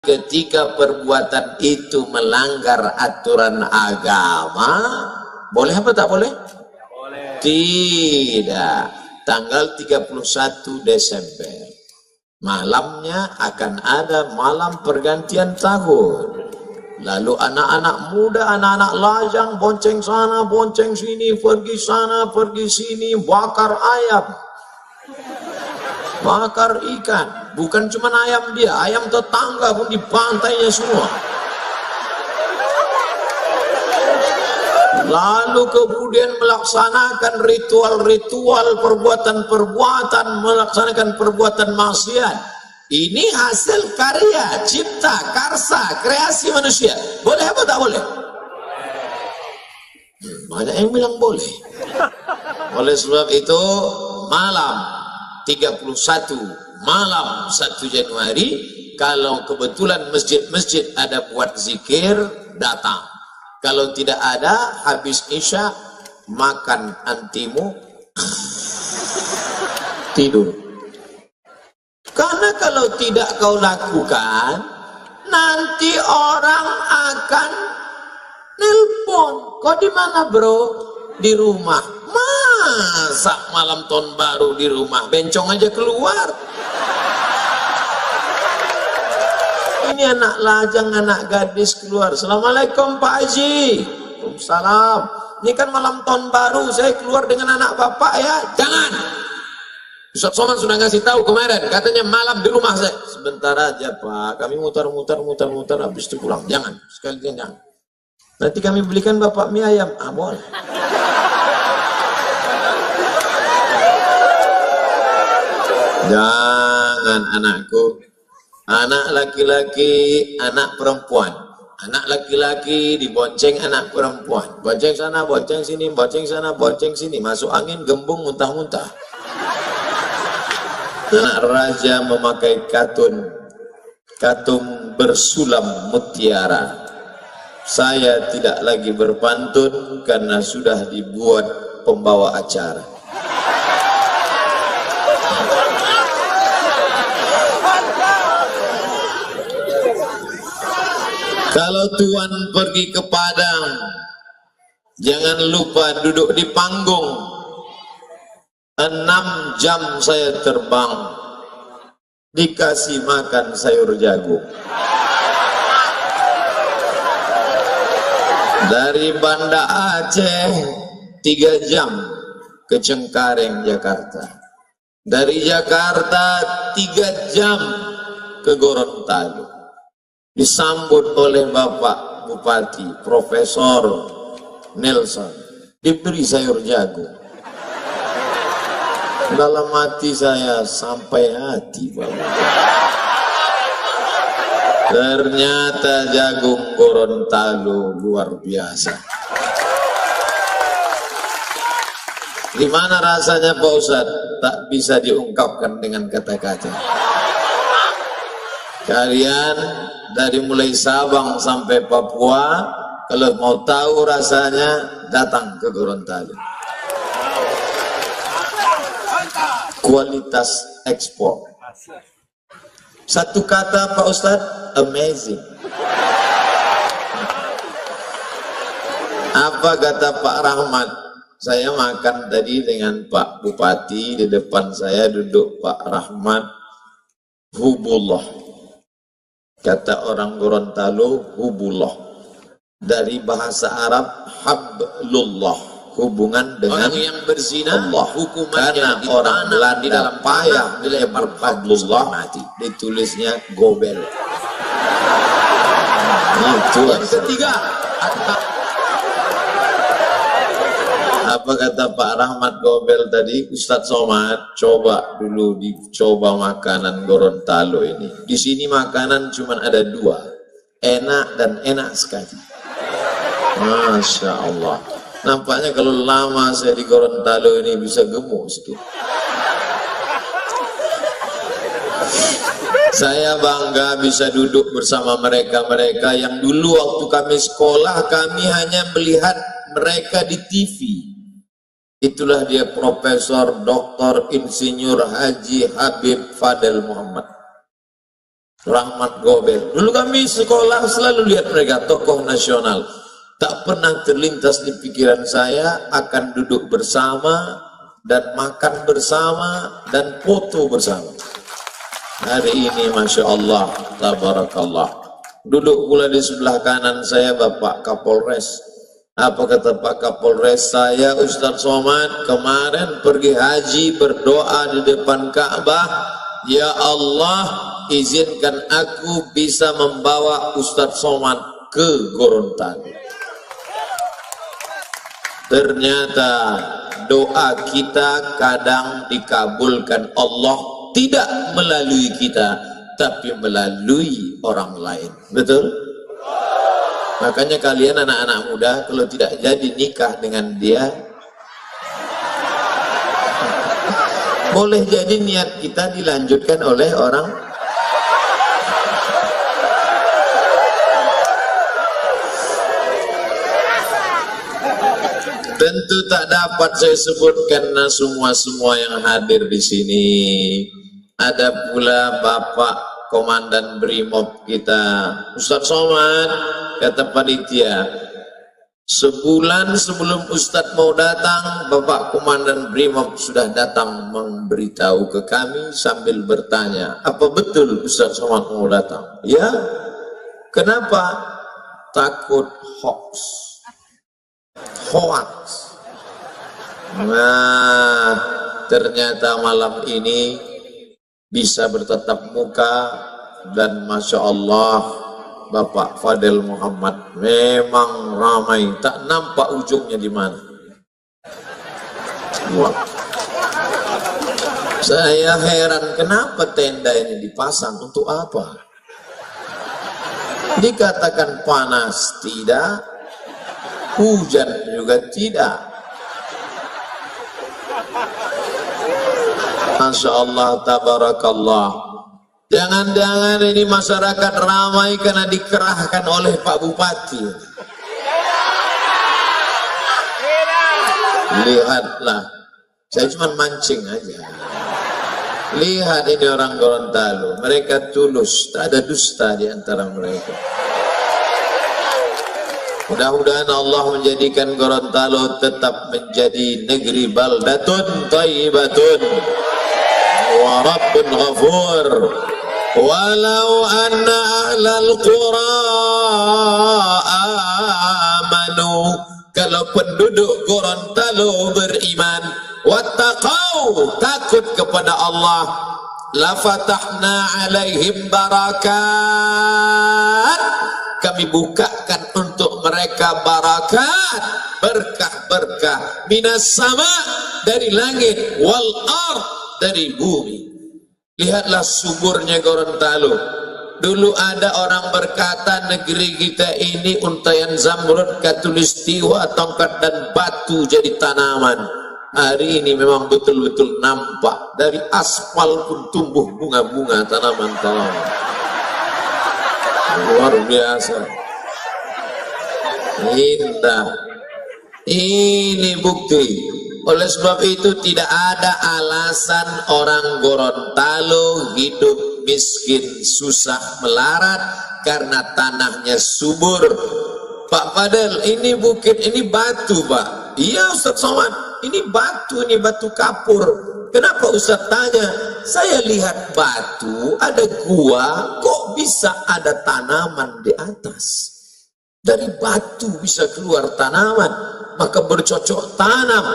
ketika perbuatan itu melanggar aturan agama, boleh apa tak boleh? Boleh. Tidak. Tanggal 31 Desember malamnya akan ada malam pergantian tahun. Lalu anak-anak muda, anak-anak lajang bonceng sana, bonceng sini, pergi sana, pergi sini, bakar ayam, bakar ikan. Bukan cuma ayam dia, ayam tetangga pun dibantainya semua. Lalu kemudian melaksanakan ritual-ritual, perbuatan-perbuatan, melaksanakan perbuatan maksiat. Ini hasil karya, cipta, karsa, kreasi manusia. Boleh apa tak boleh? Banyak yang bilang boleh. Oleh sebab itu, malam 31, malam 1 Januari, kalau kebetulan masjid-masjid ada buat zikir, datang. Kalau tidak ada, habis Isya, makan antimu, tidur. Karena kalau tidak kau lakukan, nanti orang akan nelpon. Kau di mana bro? Di rumah. Masa malam tahun baru di rumah? Bencong aja keluar. Ini anak lajang, anak gadis keluar. Assalamualaikum Pak Haji. Waalaikumsalam. Ini kan malam tahun baru, saya keluar dengan anak bapak ya. Jangan. Ustaz Somad sudah ngasih tahu kemarin, katanya malam di rumah saya. Sebentar aja Pak, kami muter-muter, habis itu pulang. Jangan, sekalian jangan. Nanti kami belikan bapak mie ayam. Ah boleh. Jangan anakku. Anak laki-laki, anak perempuan. Anak laki-laki dibonceng anak perempuan. Bonceng sana, bonceng sini, bonceng sana, bonceng sini. Masuk angin, gembung, muntah-muntah. Anak raja memakai katung bersulam mutiara. Saya tidak lagi berpantun karena sudah dibuat pembawa acara. Kalau Tuan pergi ke Padang, jangan lupa duduk di panggung. 6 jam saya terbang, dikasih makan sayur jagung. Dari Banda Aceh 3 jam ke Cengkareng, Jakarta. Dari Jakarta 3 jam ke Gorontalo. Disambut oleh Bapak Bupati Profesor Nelson, diberi sayur jagung. Dalam hati saya, sampai hati Bapak. Ternyata jagung Gorontalo luar biasa. Gimana rasanya Pak Ustadz? Tak bisa diungkapkan dengan kata-kata. Kalian dari mulai Sabang sampai Papua, kalau mau tahu rasanya, datang ke Gorontalo. Kualitas ekspor. Satu kata Pak Ustadz, amazing. Apa kata Pak Rahmat? Saya makan tadi dengan Pak Bupati, di depan saya duduk Pak Rahmat, hubullah. Kata orang Gorontalo, hubullah. Dari bahasa Arab, hablullah. Hubungan dengan orang yang berzina, Allah. Karena orang Belanda di dalam payah dilempar hablullah, mati. Ditulisnya gobel. Itu yang ketiga. Apa kata Pak Rahmat Gobel tadi? Ustadz Somad, coba dulu dicoba makanan Gorontalo ini. Di sini makanan cuma ada 2, enak dan enak sekali. Masya Allah. Nampaknya kalau lama saya di Gorontalo ini bisa gemuk sedikit. Saya bangga bisa duduk bersama mereka-mereka yang dulu waktu kami sekolah, kami hanya melihat mereka di TV. Itulah dia Profesor, Doktor, Insinyur Haji Habib Fadel Muhammad. Rahmat Gobel. Dulu kami sekolah selalu lihat mereka tokoh nasional. Tak pernah terlintas di pikiran saya akan duduk bersama dan makan bersama dan foto bersama. Hari ini Masya Allah, Tabarakallah. Duduk pula di sebelah kanan saya Bapak Kapolres. Apa kata Pak Kapolres? Saya Ustadz Somad kemarin pergi haji berdoa di depan Ka'bah. Ya Allah, izinkan aku bisa membawa Ustadz Somad ke Gorontalo. Ternyata doa kita kadang dikabulkan Allah tidak melalui kita, tapi melalui orang lain. Betul? Makanya kalian anak-anak muda kalau tidak jadi nikah dengan dia, boleh jadi niat kita dilanjutkan oleh orang. Tentu tak dapat saya sebutkan karena semua yang hadir di sini. Ada pula Bapak Komandan Brimob kita, Ustadz Somad, kata panitia. Sebulan sebelum Ustadz mau datang, Bapak Komandan Brimob sudah datang memberitahu ke kami sambil bertanya, apa betul Ustadz Somad mau datang? Ya, kenapa? Takut hoax. Nah, ternyata malam ini bisa bertatap muka dan Masya Allah Bapak Fadil Muhammad memang ramai, tak nampak ujungnya di mana. Wah. Saya heran kenapa tenda ini dipasang, untuk apa? Dikatakan panas tidak, hujan juga tidak. Masya Allah, Tabarakallah. Jangan-jangan ini masyarakat ramai karena dikerahkan oleh Pak Bupati. Lihatlah, saya cuma mancing aja. Lihat ini orang Gorontalo, mereka tulus, tak ada dusta di antara mereka. Mudah-mudahan Allah menjadikan Gorontalo tetap menjadi negeri baldatun thayyibatun wa rabbun ghafur. Walau anna ahlal qura amanu, kalau penduduk Gorontalo beriman, wattaqau, takut kepada Allah, la fatahna alaihim barakat, kami bukakan untuk mereka barakat, berkah-berkah, minas sama, dari langit, wal ard, dari bumi. Lihatlah suburnya Gorontalo. Dulu ada orang berkata negeri kita ini untayan zamrud, katulistiwa, tongkat dan batu jadi tanaman. Hari ini memang betul-betul nampak, dari aspal pun tumbuh bunga-bunga, tanaman-tanaman. Luar biasa, indah. Ini bukti. Oleh sebab itu tidak ada alasan orang Gorontalo hidup miskin, susah, melarat karena tanahnya subur. Pak Fadel, ini bukit, ini batu Pak. Iya Ustadz Somad, ini batu kapur. Kenapa Ustadz tanya? Saya lihat batu, ada gua, kok bisa ada tanaman di atas? Dari batu bisa keluar tanaman, maka bercocok tanam.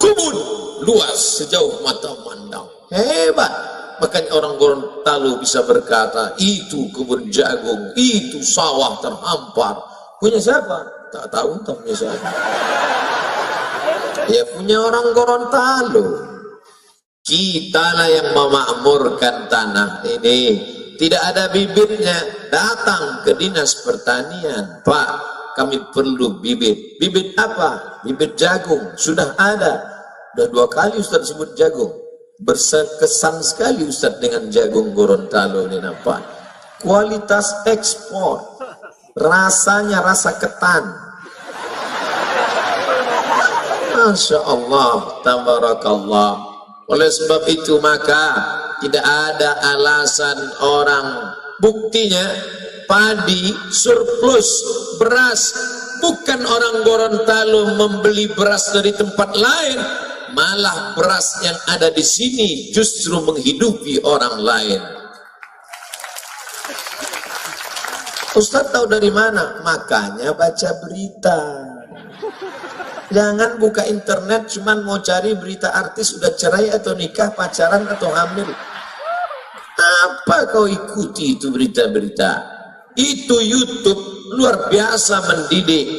Kebun luas sejauh mata memandang, hebat. Makanya orang Gorontalo bisa berkata, itu kebun jagung, itu sawah terhampar. Punya siapa? Tak tahu, tak punya siapa. Ya punya orang Gorontalo. Kitalah yang memakmurkan tanah ini. Tidak ada bibitnya, datang ke dinas pertanian, Pak, kami perlu bibit. Bibit apa? Bibit jagung. Sudah ada. Sudah 2 kali Ustaz sebut jagung. Berkesan sekali Ustaz dengan jagung Gorontalo ini, nampak. Kualitas ekspor. Rasanya rasa ketan. Masya Allah, tabarakallah. Oleh sebab itu maka tidak ada alasan orang. Buktinya padi surplus beras, bukan orang Gorontalo membeli beras dari tempat lain, malah beras yang ada di sini justru menghidupi orang lain. Ustaz tahu dari mana? Makanya baca berita. Jangan buka internet cuman mau cari berita artis udah cerai atau nikah, pacaran atau hamil. Apa kau ikuti itu berita-berita? Itu YouTube luar biasa mendidik.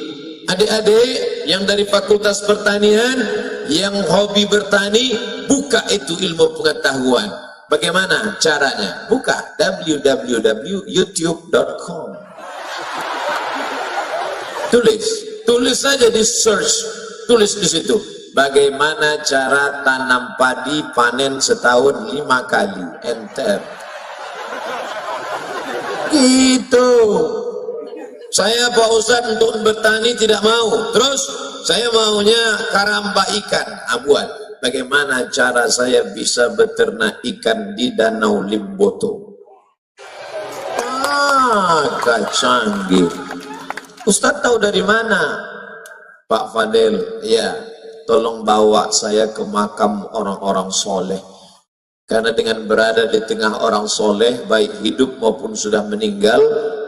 Adik-adik yang dari Fakultas Pertanian, yang hobi bertani, buka itu ilmu pengetahuan. Bagaimana caranya? Buka www.youtube.com. Tulis saja di search, tulis di situ. Bagaimana cara tanam padi panen setahun 5 kali, enter. Gitu. Saya Pak Ustadz untuk bertani tidak mau. Terus saya maunya karamba ikan. Buat. Bagaimana cara saya bisa beternak ikan di Danau Limboto? Canggih. Ustadz tahu dari mana? Pak Fadel, ya, tolong bawa saya ke makam orang-orang soleh. Karena dengan berada di tengah orang soleh, baik hidup maupun sudah meninggal,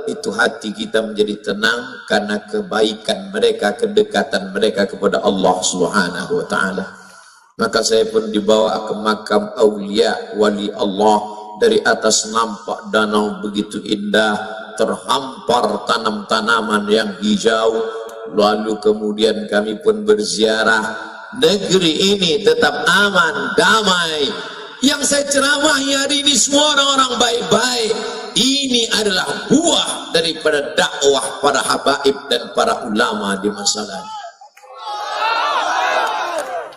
itu hati kita menjadi tenang karena kebaikan mereka, kedekatan mereka kepada Allah Subhanahu wa Ta'ala. Maka saya pun dibawa ke makam awliya wali Allah. Dari atas nampak danau begitu indah, terhampar tanam-tanaman yang hijau. Lalu kemudian kami pun berziarah. Negeri ini tetap aman, damai. Yang saya ceramahi hari ini semua orang-orang baik-baik. Ini adalah buah daripada dakwah para habaib dan para ulama di masa lalu.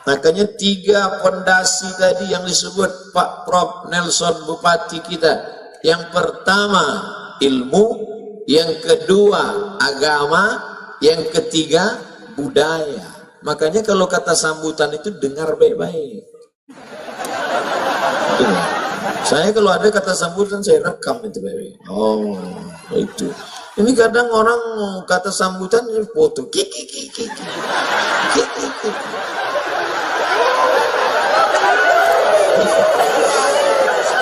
Makanya 3 fondasi tadi yang disebut Pak Prof Nelson Bupati kita. Yang pertama ilmu, yang kedua agama, yang ketiga budaya. Makanya kalau kata sambutan itu dengar baik-baik. Saya kalau ada kata sambutan saya rekam itu baik-baik. Oh, itu. Ini kadang orang kata sambutan foto.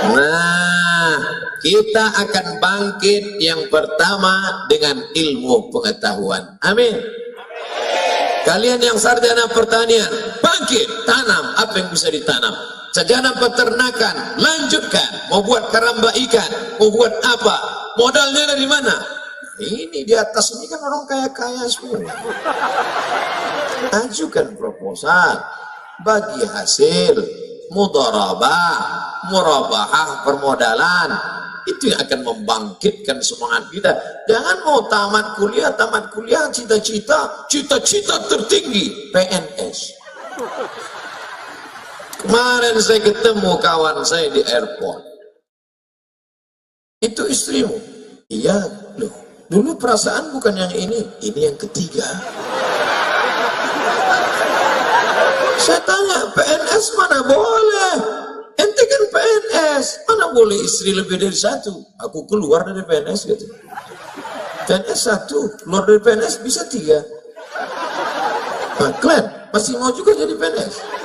Nah, kita akan bangkit yang pertama dengan ilmu pengetahuan. Amin. Kalian yang sarjana pertanian, bangkit, tanam apa yang bisa ditanam. Sarjana peternakan, lanjutkan. Mau buat karamba ikan, mau buat apa? Modalnya dari mana? Ini di atas ini kan orang kaya-kaya semua. Ajukan proposal, bagi hasil, mudharabah, murabahah, permodalan. Itu yang akan membangkitkan semangat kita. Jangan mau tamat kuliah, cita-cita tertinggi PNS. Kemarin saya ketemu kawan saya di airport. Itu istrimu? Iya, loh. Dulu perasaan bukan yang ini yang ketiga. Saya tanya, PNS mana boleh? Ente kan PNS, mana boleh istri lebih dari 1? Aku keluar dari PNS gitu. PNS 1, keluar dari PNS bisa 3. Nah, kalian masih mau juga jadi PNS?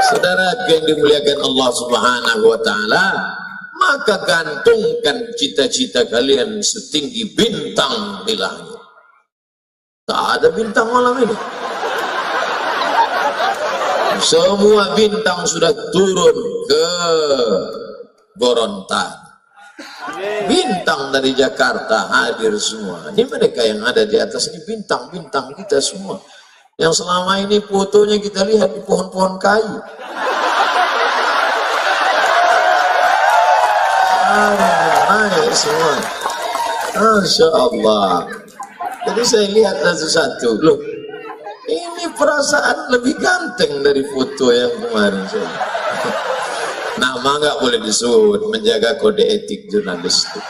Saudara yang dimuliakan Allah Subhanahu wa Ta'ala, maka gantungkan cita-cita kalian setinggi bintang di langit. Tak ada bintang malam ini. Semua bintang sudah turun ke Gorontalo. Bintang dari Jakarta hadir semua. Ini mereka yang ada di atas ini bintang-bintang kita semua. Yang selama ini fotonya kita lihat di pohon-pohon kayu. Naik semua. Masya Allah. Jadi saya lihat satu-satu. Loh, ini perasaan lebih ganteng dari foto yang kemarin saya. Nama nggak boleh disebut, menjaga kode etik jurnalistik.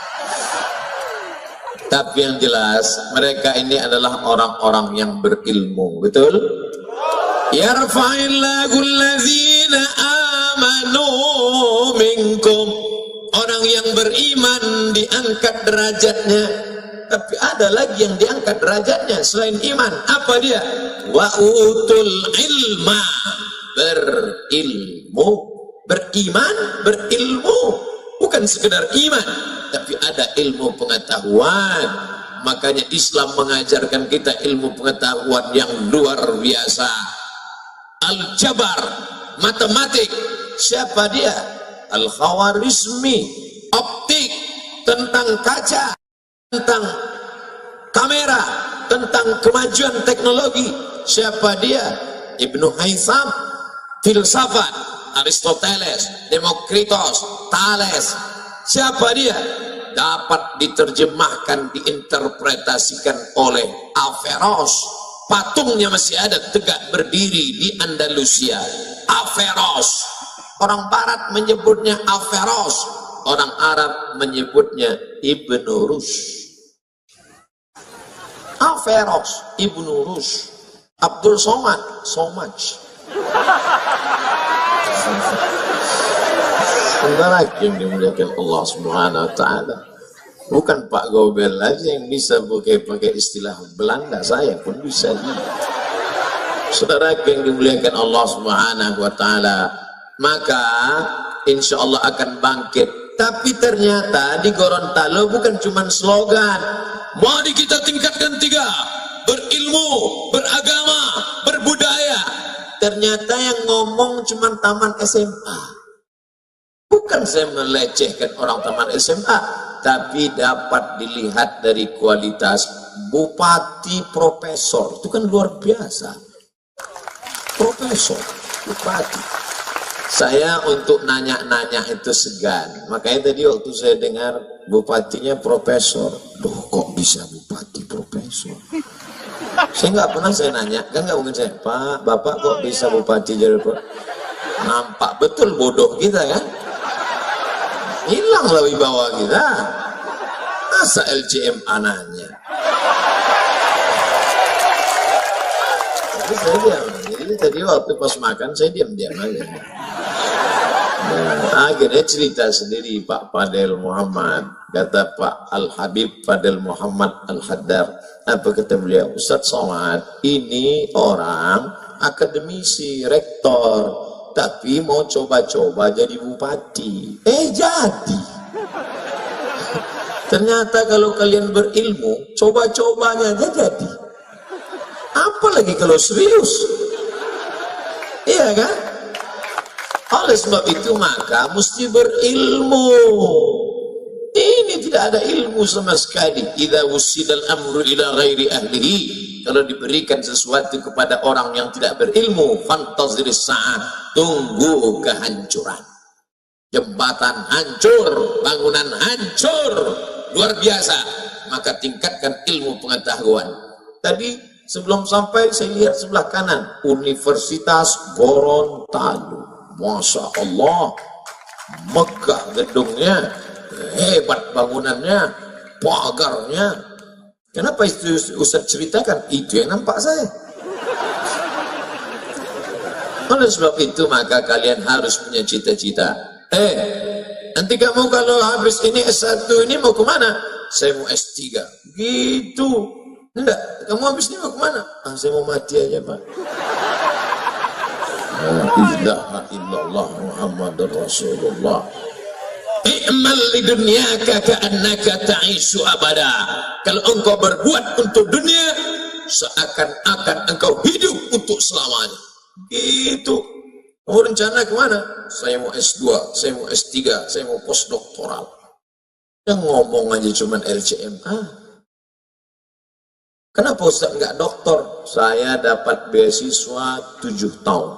Tapi yang jelas, mereka ini adalah orang-orang yang berilmu, betul? Yarfa'illahu alladzina amanu minkum. Orang yang beriman diangkat derajatnya. Tapi ada lagi yang diangkat derajatnya selain iman. Apa dia? Wa utul ilma. Berilmu. Beriman, berilmu. Bukan sekedar iman, tapi ada ilmu pengetahuan. Makanya Islam mengajarkan kita ilmu pengetahuan yang luar biasa. Al-Jabar, matematik. Siapa dia? Al-Khawarizmi, optik, tentang kaca, tentang kamera, tentang kemajuan teknologi. Siapa dia? Ibnu Haytham, filsafat, Aristoteles, Demokritos, Thales. Siapa dia? Dapat diterjemahkan, diinterpretasikan oleh Averroes. Patungnya masih ada tegak berdiri di Andalusia. Averroes. Orang Barat menyebutnya Averroes, orang Arab menyebutnya Ibnu Rushd. Averroes, Ibnu Rushd, Abdul Somad, Somad. Saudara yang dimuliakan Allah Subhanahu wa taala. Bukan Pak Gobel aja yang bisa pakai istilah Belanda, saya pun bisa. Saudara yang dimuliakan Allah Subhanahu wa taala, maka insya Allah akan bangkit. Tapi ternyata di Gorontalo bukan cuma slogan. Mari kita tingkatkan 3, berilmu, beragama, berbudaya. Ternyata yang ngomong cuma taman SMA. Bukan saya melecehkan orang taman SMA, tapi dapat dilihat dari kualitas bupati, profesor. Itu kan luar biasa. Profesor, bupati. Saya untuk nanya-nanya itu segan. Makanya tadi waktu saya dengar bupatinya profesor. Loh, kok bisa bupati profesor? Saya nggak pernah saya nanya, kan nggak mungkin saya, Pak, Bapak kok bisa bupati jadi Pak? Nampak betul bodoh kita kan? Hilanglah wibawa kita. Masa LCM anaknya? Tapi saya diam. Jadi tadi waktu pas makan saya diam-diam aja. Nah, akhirnya cerita sendiri Pak Fadel Muhammad. Kata Pak Al-Habib Fadel Muhammad Al-Haddar. Apa kata beliau? Ustadz Somad, ini orang akademisi, rektor, tapi mau coba-coba jadi bupati. Jadi. Ternyata kalau kalian berilmu, coba-cobanya aja jadi. Apalagi kalau serius. Iya kan? Oleh sebab itu maka mesti berilmu. Ini tidak ada ilmu sama sekali. Idza wusidal amru ila ghairi ahlihi. Kalau diberikan sesuatu kepada orang yang tidak berilmu, fantaziris sa'ah, tunggu kehancuran. Jembatan hancur, bangunan hancur, luar biasa. Maka tingkatkan ilmu pengetahuan. Tadi sebelum sampai saya lihat sebelah kanan, Universitas Gorontalo. Masya Allah, megah gedungnya, hebat bangunannya, pagarnya. Kenapa itu Ustaz ceritakan? Itu yang nampak saya. Oleh sebab itu maka kalian harus punya cita-cita. Nanti kamu kalau habis ini S1 ini mau kemana? Saya mau S3. Gitu. Enggak, kamu habis ini mau kemana? Saya mau mati aja Pak. La ilaha illallah Muhammadur Rasulullah. I'mal li dunyaka ka'annaka ta'ishu abada. Kalau engkau berbuat untuk dunia, seakan-akan engkau hidup untuk selamanya. Gitu. Kamu rencana kemana? Saya mau S2, saya mau S3, saya mau postdoktoral. Yang ngomong aja cuman LCMA. Kenapa Ustaz enggak doktor? Saya dapat beasiswa 7 tahun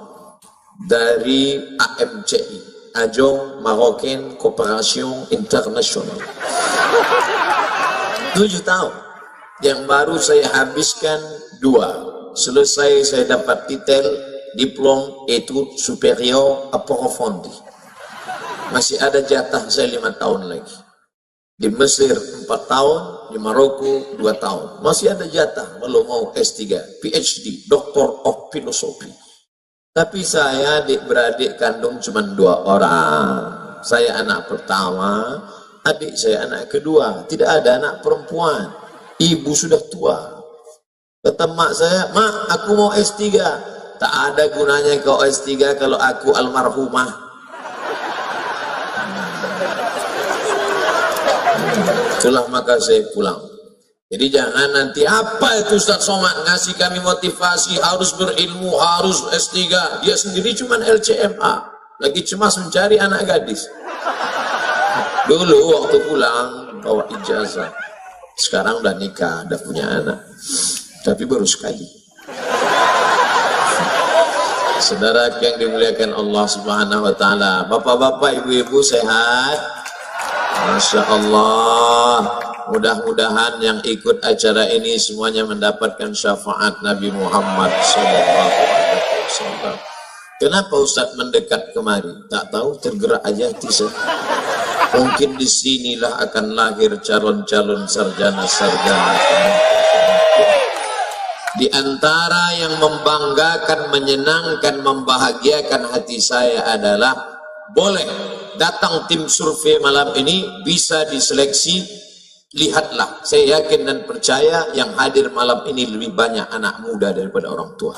dari AMCI. Ajong Marocain Cooperation International. 7 tahun. Yang baru saya habiskan 2. Selesai saya dapat titel Diplom Etudes Supérieures Approfondies. Masih ada jatah saya 5 tahun lagi. Di Mesir 4 tahun, di Maroko 2 tahun. Masih ada jatah kalau mau S3, PhD, Doctor of Philosophy. Tapi saya adik beradik kandung cuma 2 orang. Saya anak pertama, adik saya anak kedua. Tidak ada anak perempuan. Ibu sudah tua. Kata mak saya, mak aku mau S3. Tak ada gunanya kau S3 kalau aku almarhumah. Itulah maka saya pulang. Jadi jangan nanti apa itu Ustaz Somad ngasih kami motivasi harus berilmu, harus S3. Dia sendiri cuma LCMA, lagi cemas mencari anak gadis. Dulu waktu pulang bawa ijazah. Sekarang udah nikah, udah punya anak. Tapi baru sekali. Saudara yang dimuliakan Allah Subhanahu wa taala, bapak-bapak, ibu-ibu sehat? Masya Allah. Mudah-mudahan yang ikut acara ini semuanya mendapatkan syafaat Nabi Muhammad SAW. Kenapa Ustaz mendekat kemari? Tak tahu, tergerak aja hati saya. Mungkin disinilah akan lahir calon-calon sarjana-sarjana. Di antara yang membanggakan, menyenangkan, membahagiakan hati saya adalah boleh datang tim survei malam ini bisa diseleksi. Lihatlah, saya yakin dan percaya yang hadir malam ini lebih banyak anak muda daripada orang tua.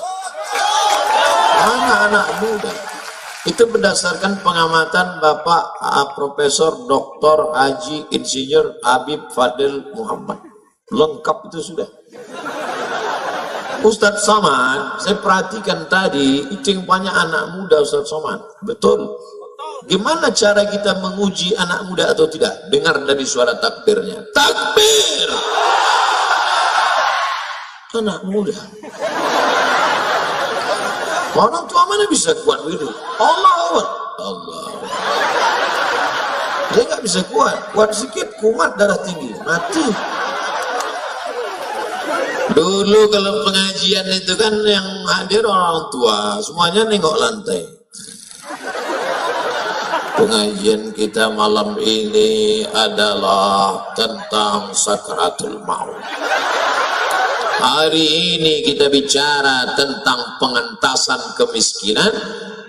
Anak-anak muda. Itu berdasarkan pengamatan Bapak Profesor Dr. Haji Insinyur Habib Fadil Muhammad. Lengkap itu sudah. Ustadz Somad, saya perhatikan tadi, itu yang banyak anak muda Ustadz Somad. Betul. Gimana cara kita menguji anak muda atau tidak? Dengar dari suara takbirnya. Takbir! Anak muda. Orang tua mana bisa kuat begitu? Allah. Dia nggak bisa kuat. Kuat sedikit, kumat darah tinggi. Mati. Dulu kalau pengajian itu kan yang hadir orang tua. Semuanya nengok lantai. Pengajian kita malam ini adalah tentang sakratul maut. Hari ini kita bicara tentang pengentasan kemiskinan,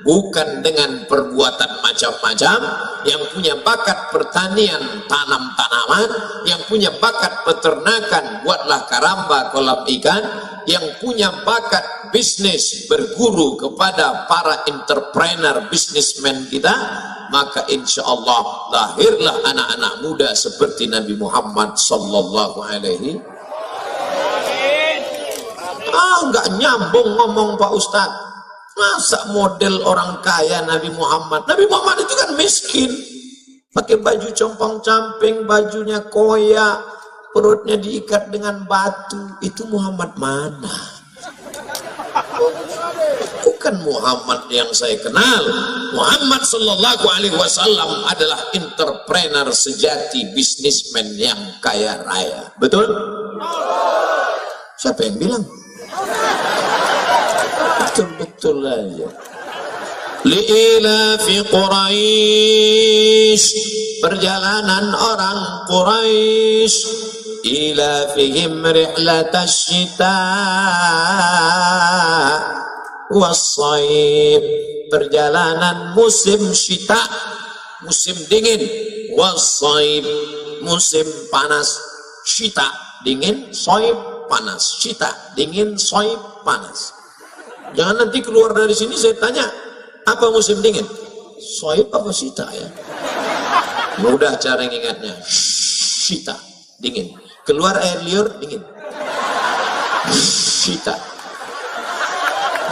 bukan dengan perbuatan macam-macam. Yang punya bakat pertanian, tanam tanaman. Yang punya bakat peternakan, buatlah karamba kolam ikan. Yang punya bakat bisnis, berguru kepada para entrepreneur, bisnismen kita, maka insya Allah lahirlah anak-anak muda seperti Nabi Muhammad sallallahu alaihi. Nggak nyambung ngomong Pak Ustadz. Masa model orang kaya Nabi Muhammad? Nabi Muhammad itu kan miskin, pakai baju compang-camping, bajunya koyak, perutnya diikat dengan batu. Itu Muhammad mana? Bukan Muhammad yang saya kenal. Muhammad sallallahu alaihi wasallam adalah entrepreneur sejati, bisnismen yang kaya raya. Betul? Siapa yang bilang? Betul-betul aja. Li'ilafi Quraisy, perjalanan orang Quraisy, ilafihim rihlatasy syita was-shaib, perjalanan musim syita, musim dingin, was-shaib, musim panas. Syita dingin, shaib panas. Syita dingin, shaib panas. Jangan nanti keluar dari sini saya tanya, apa musim dingin? Shaib apa syita ya? Mudah cara ingatnya. Syita dingin. Keluar air liur dingin. Syita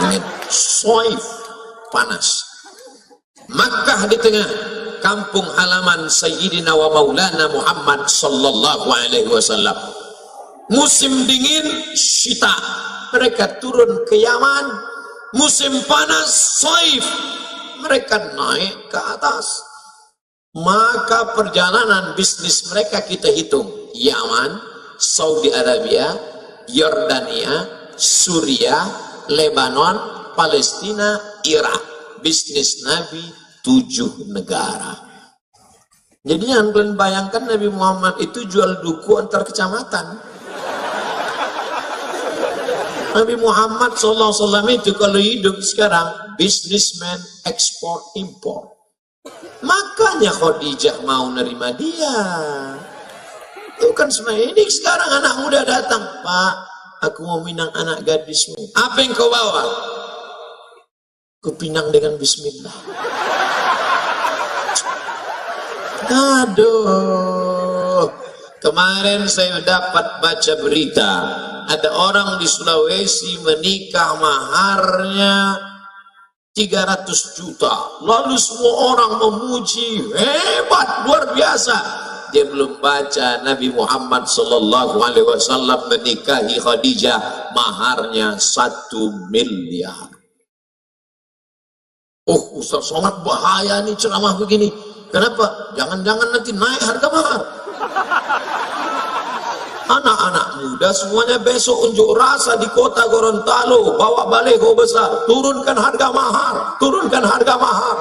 dingin. Shaib panas. Makkah di tengah, kampung halaman Sayyidina wa Maulana Muhammad sallallahu alaihi wasallam. Musim dingin syita, mereka turun ke Yaman. Musim panas Saif, mereka naik ke atas. Maka perjalanan bisnis mereka kita hitung: Yaman, Saudi Arabia, Yordania, Suriah, Lebanon, Palestina, Irak. Bisnis Nabi 7 negara. Jadi yang kalian bayangkan, Nabi Muhammad itu jual duku antar kecamatan. Nabi Muhammad SAW itu kalau hidup sekarang businessman ekspor impor. Makanya Khadijah mau nerima dia. Itu kan sebenarnya ini sekarang anak muda datang, Pak, aku mau minang anak gadismu. Apa yang kau bawa? Kupinang dengan bismillah. Aduh. Kemarin saya dapat baca berita, ada orang di Sulawesi menikah maharnya 300 juta. Lalu semua orang memuji, hebat, luar biasa. Dia belum baca Nabi Muhammad SAW menikahi Khadijah maharnya 1 miliar. Oh, Ustaz Somad bahaya nih ceramah begini. Kenapa? Jangan-jangan nanti naik harga mahar. Anak-anak muda semuanya besok unjuk rasa di kota Gorontalo, bawa baliho besar, turunkan harga mahar, turunkan harga mahar.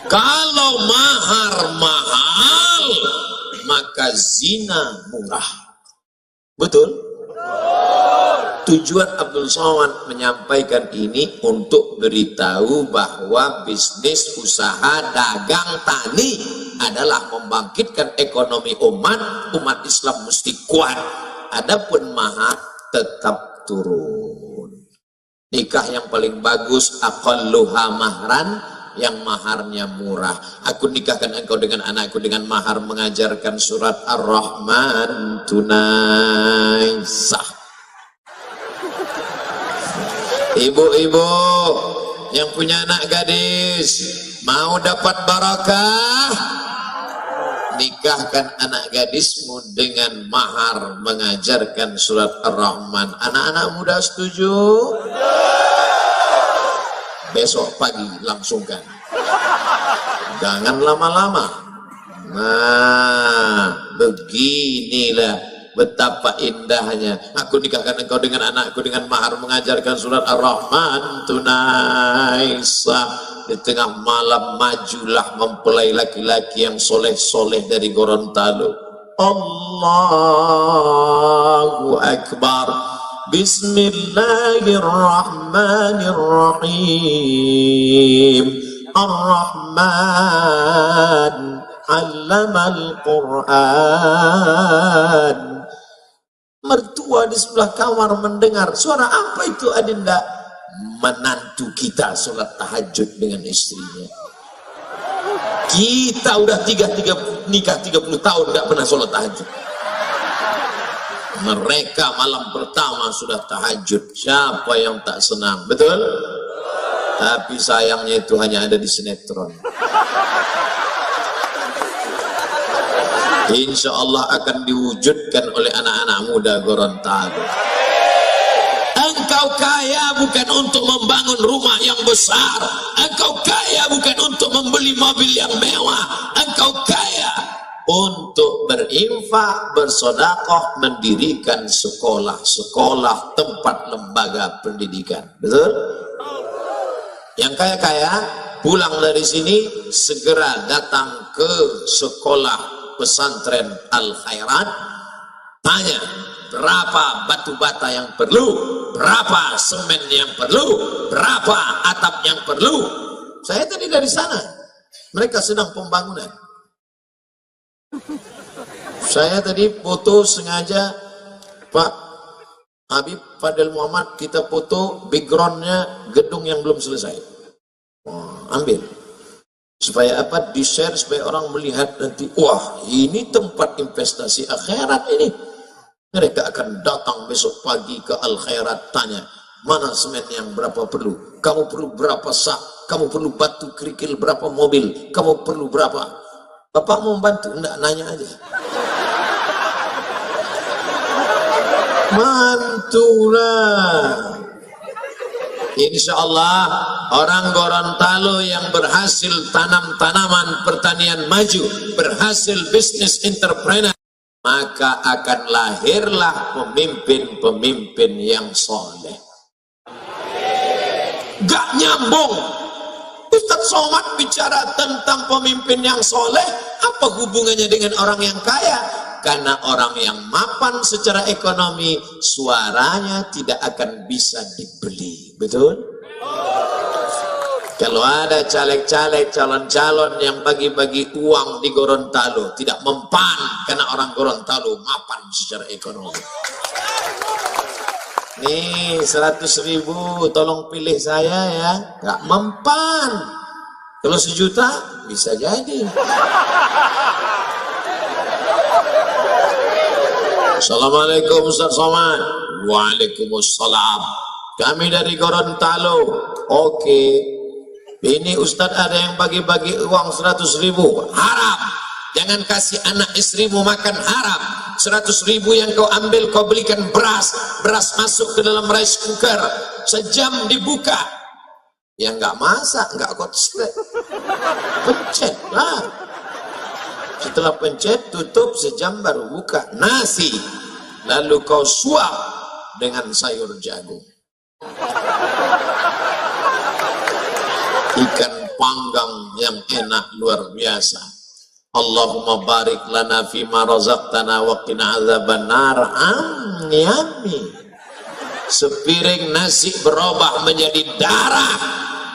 Kalau mahar mahal, maka zina murah. Betul? Tujuan Abdul Somad menyampaikan ini untuk beritahu bahwa bisnis, usaha, dagang, tani adalah membangkitkan ekonomi umat Islam mesti kuat. Adapun mahar tetap turun. Nikah yang paling bagus aqalluha mahran, yang maharnya murah. Aku nikahkan engkau dengan anakku dengan mahar mengajarkan surat Ar-Rahman tunai sah. Ibu-ibu yang punya anak gadis mau dapat barakah, nikahkan anak gadismu dengan mahar mengajarkan surat Ar-Rahman. Anak-anak muda setuju? Besok pagi langsungkan, jangan lama-lama. Nah, beginilah betapa indahnya. Aku nikahkan engkau dengan anakku dengan mahar mengajarkan surat Ar-Rahman tunai sah. Di tengah malam majulah mempelai laki-laki yang soleh-soleh dari Gorontalo. Allahu Akbar. Bismillahirrahmanirrahim. Ar-Rahman 'allamal Qur'an. Mertua di sebelah kamar mendengar suara apa itu adinda? Menantu kita sholat tahajud dengan istrinya. Kita udah nikah 30 tahun gak pernah sholat tahajud. Mereka malam pertama sudah tahajud. Siapa yang tak senang? Betul? Tapi sayangnya itu hanya ada di sinetron. Insya Allah akan diwujudkan oleh anak-anak muda Gorontalo. Engkau kaya bukan untuk membangun rumah yang besar. Engkau kaya bukan untuk membeli mobil yang mewah. Engkau kaya untuk berinfak, bersedekah, mendirikan sekolah-sekolah, tempat lembaga pendidikan. Betul? Yang kaya-kaya pulang dari sini segera datang ke sekolah pesantren Al-Khairat, tanya berapa batu bata yang perlu, berapa semen yang perlu, berapa atap yang perlu. Saya tadi dari sana, mereka sedang pembangunan. Saya tadi foto sengaja, Pak Habib Fadil Muhammad, kita foto backgroundnya gedung yang belum selesai. Ambil supaya apa? Di-share supaya orang melihat nanti, wah ini tempat investasi akhirat ini. Mereka akan datang besok pagi ke Al-Khairat, tanya mana semen yang berapa perlu, kamu perlu berapa sak, kamu perlu batu kerikil berapa mobil, kamu perlu berapa. Bapak mau membantu? Enggak, nanya aja. Mantulah. Insya Allah orang Gorontalo yang berhasil tanam tanaman pertanian maju, berhasil bisnis entrepreneur, maka akan lahirlah pemimpin-pemimpin yang soleh. Gak nyambung. Ustaz Somad bicara tentang pemimpin yang soleh, apa hubungannya dengan orang yang kaya? Karena orang yang mapan secara ekonomi, suaranya tidak akan bisa dibeli. Betul? Kalau ada caleg-caleg, calon-calon yang bagi-bagi uang di Gorontalo, tidak mempan karena orang Gorontalo mapan secara ekonomi. Nih 100.000, tolong pilih saya ya, nggak mempan. Kalau 1 juta bisa jadi. Assalamualaikum Ustaz Somad. Waalaikumsalam. Kami dari Gorontalo. Oke. Ini Ustadz ada yang bagi-bagi uang 100.000, haram. Jangan kasih anak istrimu makan haram. 100.000 yang kau ambil, kau belikan beras. Beras masuk ke dalam rice cooker, sejam dibuka. Yang nggak masak, nggak kotslet, pencet lah. Setelah pencet, tutup, sejam baru buka. Nasi, lalu kau suap dengan sayur jagung. Ikan panggang yang enak luar biasa. Allahumma barik lana fima razaqtana wa qina azabannar. Yummy. Sepiring nasi berubah menjadi darah.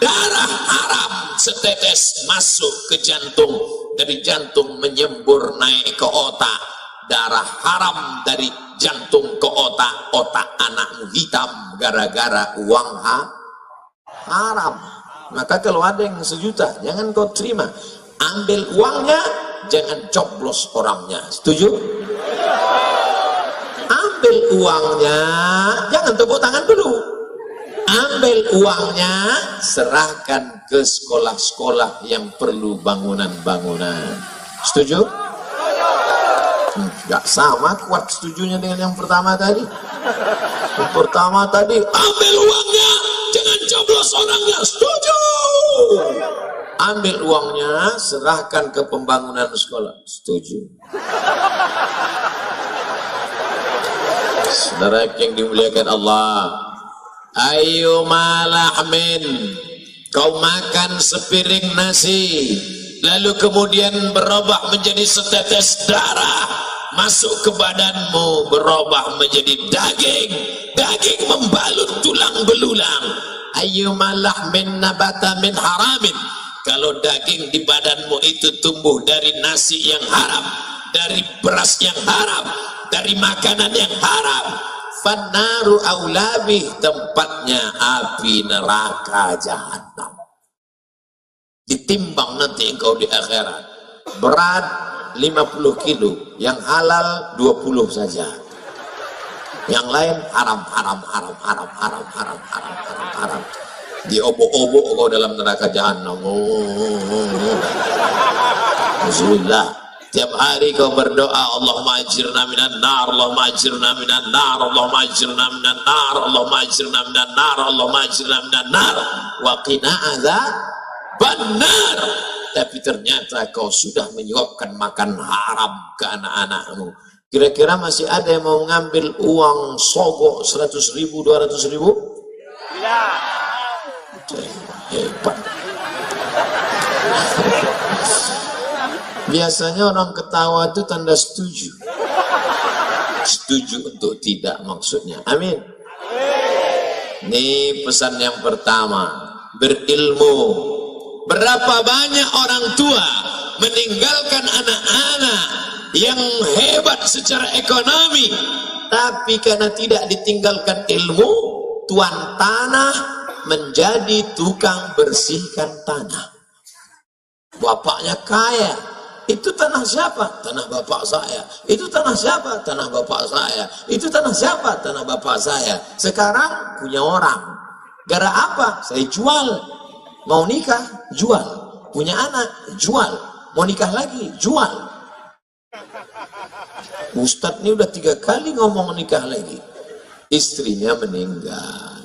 Darah haram setetes masuk ke jantung, dari jantung menyembur naik ke otak. Darah haram dari jantung ke otak, otak anakmu hitam gara-gara uang haram. Maka kalau ada yang 1 juta, jangan kau terima. Ambil uangnya, jangan coblos orangnya. Setuju? Ambil uangnya, jangan tepuk tangan dulu. Ambil uangnya, serahkan ke sekolah-sekolah yang perlu bangunan-bangunan. Setuju? Gak sama kuat setujunya dengan yang pertama tadi. Yang pertama tadi, ambil uangnya, jangan coblos orangnya. Setuju? Ambil uangnya, serahkan ke pembangunan sekolah. Setuju? Saudara yang dimuliakan Allah, ayo malahmin, kau makan sepiring nasi, lalu kemudian berubah menjadi setetes darah, masuk ke badanmu, berubah menjadi daging. Daging membalut tulang belulang. Ayyuma lahmin nabata min haramin. Kalau daging di badanmu itu tumbuh dari nasi yang haram, dari beras yang haram, dari makanan yang haram, fannaru aulabih, tempatnya api neraka jahanam. Ditimbang nanti engkau di akhirat. Berat 50 kilo, yang halal 20 saja. Yang lain haram. Diobok-obok kau dalam neraka jahanam. Bismillah. Tiap hari kau berdoa, Allahumma ajirna minan nar, Allahumma ajirna minan nar, Allahumma ajirna minan nar, Allahumma ajirna minan nar, Allahumma ajirna minan nar, wa qina adzaban nar. Tapi ternyata kau sudah menyuapkan makan haram ke anak-anakmu. Kira-kira masih ada yang mau mengambil uang sogok 100.000, 200.000? Tidak. Hebat. Biasanya orang ketawa itu tanda setuju. Setuju untuk tidak maksudnya. Amin. Ini pesan yang pertama. Berilmu. Berapa banyak orang tua meninggalkan anak-anak yang hebat secara ekonomi, tapi karena tidak ditinggalkan ilmu, tuan tanah menjadi tukang bersihkan tanah. Bapaknya kaya, itu tanah siapa? Tanah bapak saya. Itu tanah siapa? Tanah bapak saya. Itu tanah siapa? Tanah bapak saya. Sekarang punya orang. Gara apa? Saya jual. Mau nikah? Jual. Punya anak? Jual. Mau nikah lagi? Jual. Ustadz ini udah 3 kali ngomong nikah lagi. Istrinya meninggal.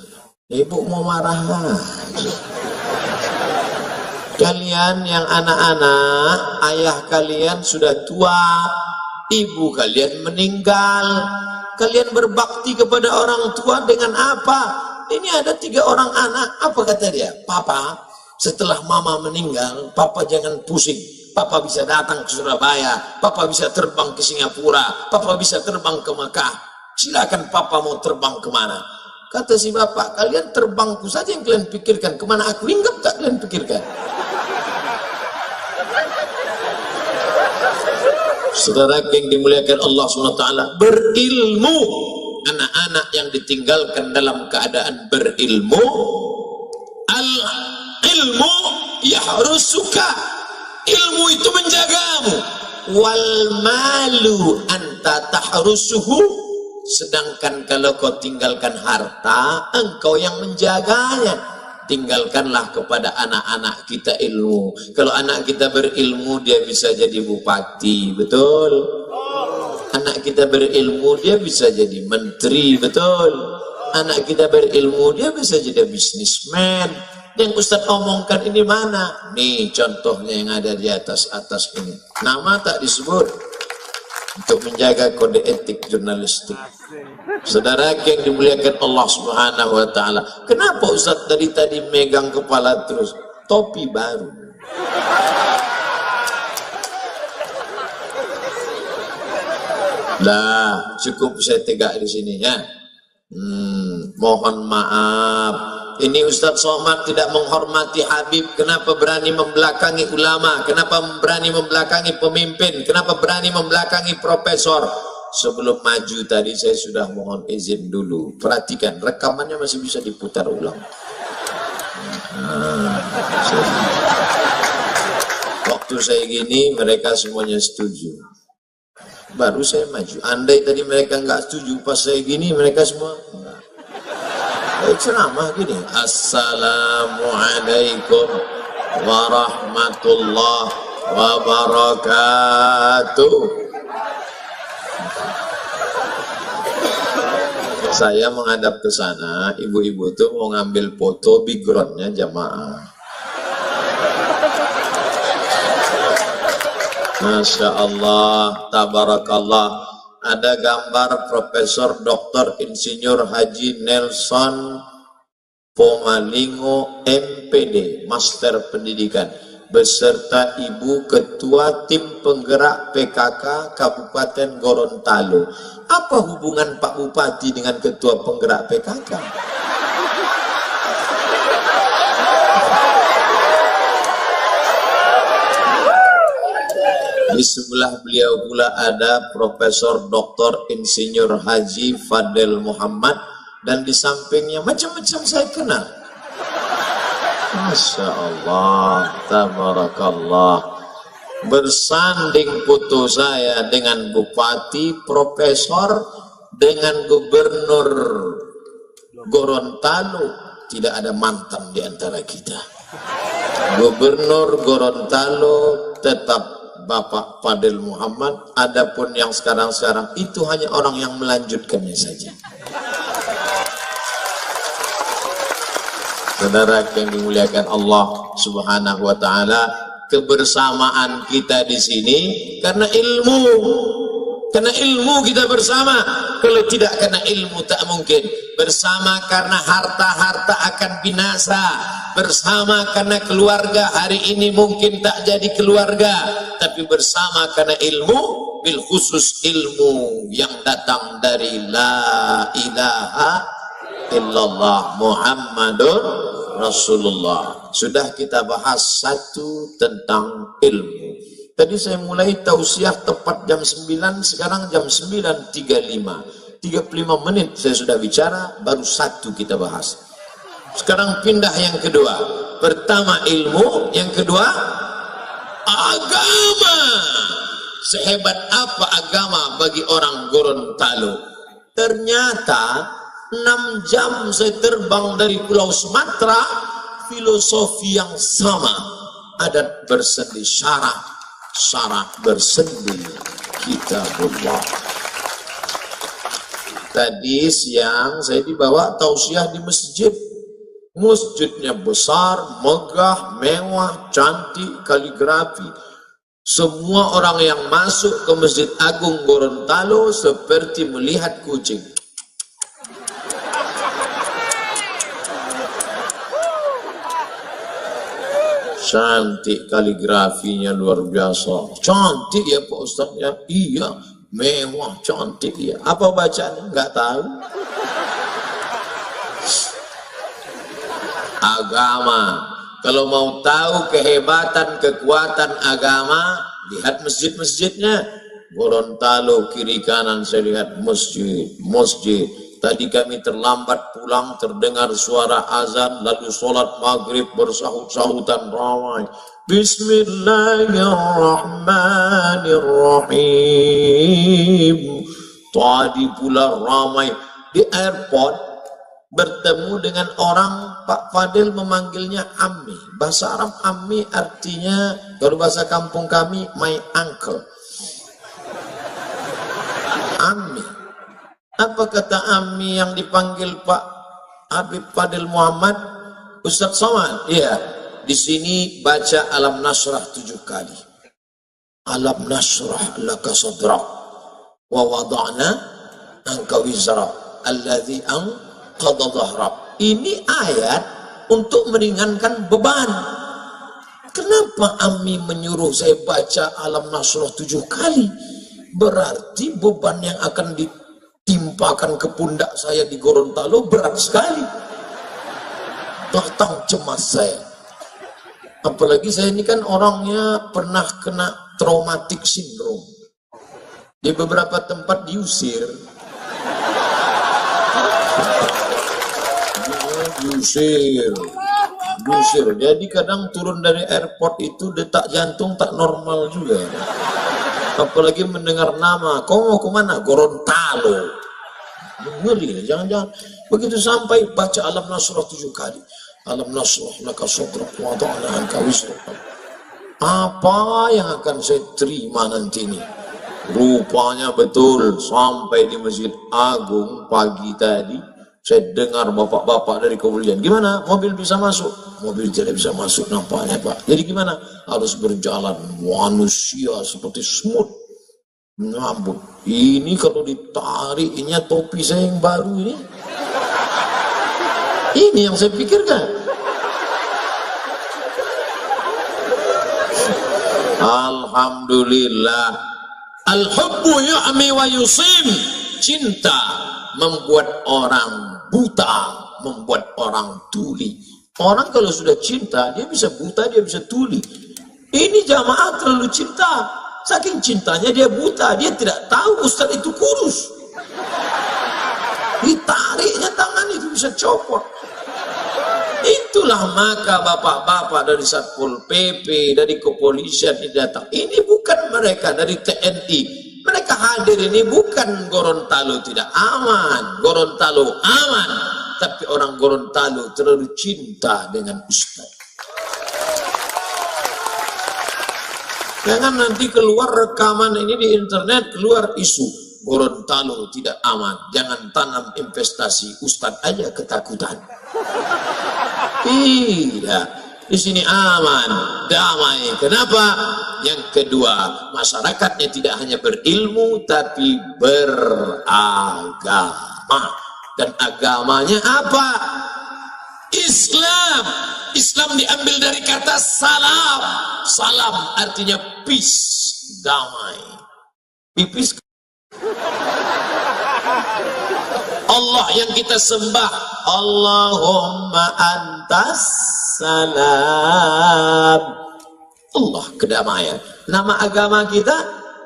Ibu mau marah aja. Kalian yang anak-anak, ayah kalian sudah tua, ibu kalian meninggal. Kalian berbakti kepada orang tua dengan apa? Ini ada 3 orang anak. Apa kata dia? Papa, setelah mama meninggal, papa jangan pusing. Papa bisa datang ke Surabaya, papa bisa terbang ke Singapura, papa bisa terbang ke Mekah. Silakan papa mau terbang kemana. Kata si bapak, kalian terbangku saja yang kalian pikirkan, kemana aku hinggap tak kalian pikirkan. Saudara yang dimuliakan Allah SWT, berilmu. Anak-anak yang ditinggalkan dalam keadaan berilmu, al-ilmu yahrusuka, ilmu itu menjagamu. Wal malu anta tahrusuhu, sedangkan kalau kau tinggalkan harta, engkau yang menjaganya. Tinggalkanlah kepada anak-anak kita ilmu. Kalau anak kita berilmu, dia bisa jadi bupati, betul? Anak kita berilmu, dia bisa jadi menteri, betul? Anak kita berilmu, dia bisa jadi bisnismen. Yang Ustaz omongkan ini mana? Nih contohnya yang ada di atas ini. Nama tak disebut, untuk menjaga kode etik jurnalistik. Saudara yang dimuliakan Allah Subhanahu wa Ta'ala, kenapa Ustaz dari tadi megang kepala terus? Topi baru. Lah, cukup saya tegak di sini ya. Mohon maaf. Ini Ustaz Somad tidak menghormati Habib. Kenapa berani membelakangi ulama? Kenapa berani membelakangi pemimpin? Kenapa berani membelakangi profesor? Sebelum maju tadi saya sudah mohon izin dulu. Perhatikan, rekamannya masih bisa diputar ulang. Waktu saya gini, mereka semuanya setuju. Baru saya maju. Andai tadi mereka nggak setuju, pas saya gini, mereka semua enggak. Ceramah gini, Assalamualaikum warahmatullahi wabarakatuh. Saya menghadap ke sana, ibu-ibu tuh mau ngambil foto backgroundnya jamaah. Masya Allah, tabarakallah. Ada gambar Profesor Dr. Insinyur Haji Nelson Pomalingo MPD, Master Pendidikan, beserta Ibu Ketua Tim Penggerak PKK Kabupaten Gorontalo. Apa hubungan Pak Bupati dengan Ketua Penggerak PKK? Di sebelah beliau pula ada Profesor Dr. Insinyur Haji Fadel Muhammad, dan di sampingnya macam-macam saya kenal. Masya Allah, tabarakallah. Bersanding foto saya dengan bupati, profesor, dengan gubernur Gorontalo. Tidak ada mantan di antara kita. Gubernur Gorontalo tetap Bapak Fadel Muhammad. Adapun yang sekarang-sekarang itu hanya orang yang melanjutkannya saja. Saudara yang dimuliakan Allah Subhanahu wa Ta'ala, kebersamaan kita di sini karena ilmu. Karena ilmu kita bersama. Kalau tidak karena ilmu tak mungkin. Bersama karena harta-harta akan binasa. Bersama karena keluarga hari ini mungkin tak jadi keluarga. Tapi bersama karena ilmu, bil khusus ilmu yang datang dari la ilaha illallah Muhammadur Rasulullah. Sudah kita bahas satu tentang ilmu. Tadi saya mulai tausiah tepat jam 9, sekarang jam 9.35. 35 menit saya sudah bicara, baru satu kita bahas. Sekarang pindah yang kedua. Pertama ilmu, yang kedua agama. Sehebat apa agama bagi orang Gorontalo? Ternyata 6 jam saya terbang dari Pulau Sumatera, filosofi yang sama. Adat bersendi, syarat bersendi kitabullah. Tadi siang saya dibawa tausiah di masjid. Masjidnya besar, megah, mewah, cantik, kaligrafi. Semua orang yang masuk ke Masjid Agung Gorontalo seperti melihat kucing. Cantik kaligrafinya, luar biasa. Cantik ya Pak Ustadz ya? Iya, mewah, cantik ya. Apa bacanya? Nggak tahu. agama. Kalau mau tahu kehebatan, kekuatan agama, lihat masjid-masjidnya. Gorontalo kiri kanan saya lihat masjid. Tadi kami terlambat pulang, terdengar suara azan, lalu sholat maghrib bersahut-sahutan ramai. Bismillahirrahmanirrahim. Tadi pula ramai di airport, bertemu dengan orang, Pak Fadil memanggilnya Ammi. Bahasa Arab Ammi artinya, kalau bahasa kampung kami, my uncle. Ammi. Apa kata Ammi yang dipanggil Pak Habib Fadil Muhammad? Ustaz Somad. Iya. Di sini baca Alam Nasrah 7 kali. Alam Nasrah laka sadrak wa wada'na anka wizrak alladzi anqadha dhahrak. Ini ayat untuk meringankan beban. Kenapa Ammi menyuruh saya baca Alam Nasrah 7 kali? Berarti beban yang akan ditimpakan ke pundak saya di Gorontalo berat sekali. Datang cemas saya. Apalagi saya ini kan orangnya pernah kena traumatic syndrome. Di beberapa tempat diusir. Diusir. Jadi kadang turun dari airport itu detak jantung tak normal juga. Apalagi mendengar nama, kau mau kemana? Gorontalo. Ngeri, jangan-jangan. Begitu sampai baca Alam Nasrah 7 kali. Alam Nasrah laka sadrak wa wada'na anka wizrak. Apa yang akan saya terima nanti ini? Rupanya betul, sampai di Masjid Agung pagi tadi, saya dengar bapak-bapak dari kemuliaan. Gimana? Mobil bisa masuk? Mobil tidak bisa masuk nampaknya, Pak. Jadi gimana? Harus berjalan manusia seperti semut. Nyambut. Ini kalau ditariknya topi saya yang baru ini. Ini yang saya pikirkan. Alhamdulillah. Al-hubbu yu'mi wa yusim. Cinta membuat orang buta, membuat orang tuli. Orang kalau sudah cinta, dia bisa buta, dia bisa tuli. Ini jamaah terlalu cinta. Saking cintanya dia buta, dia tidak tahu Ustaz itu kurus. Ditariknya tangan itu bisa copot. Itulah maka bapak-bapak dari Satpol PP, dari kepolisian ini datang. Ini bukan mereka dari TNI. Mereka hadir ini bukan Gorontalo tidak aman. Gorontalo aman. Tapi orang Gorontalo terlalu cinta dengan Ustaz. Jangan nanti keluar rekaman ini di internet, keluar isu Gorontalo tidak aman. Jangan tanam investasi, Ustaz aja ketakutan. Tidak, di sini aman, damai. Kenapa? Yang kedua, masyarakatnya tidak hanya berilmu, tapi beragama. Dan agamanya apa? Islam. Islam diambil dari kata salam. Salam artinya peace, damai. Pipis. Allah yang kita sembah, Allahumma antas salam. Allah kedamaian. Nama agama kita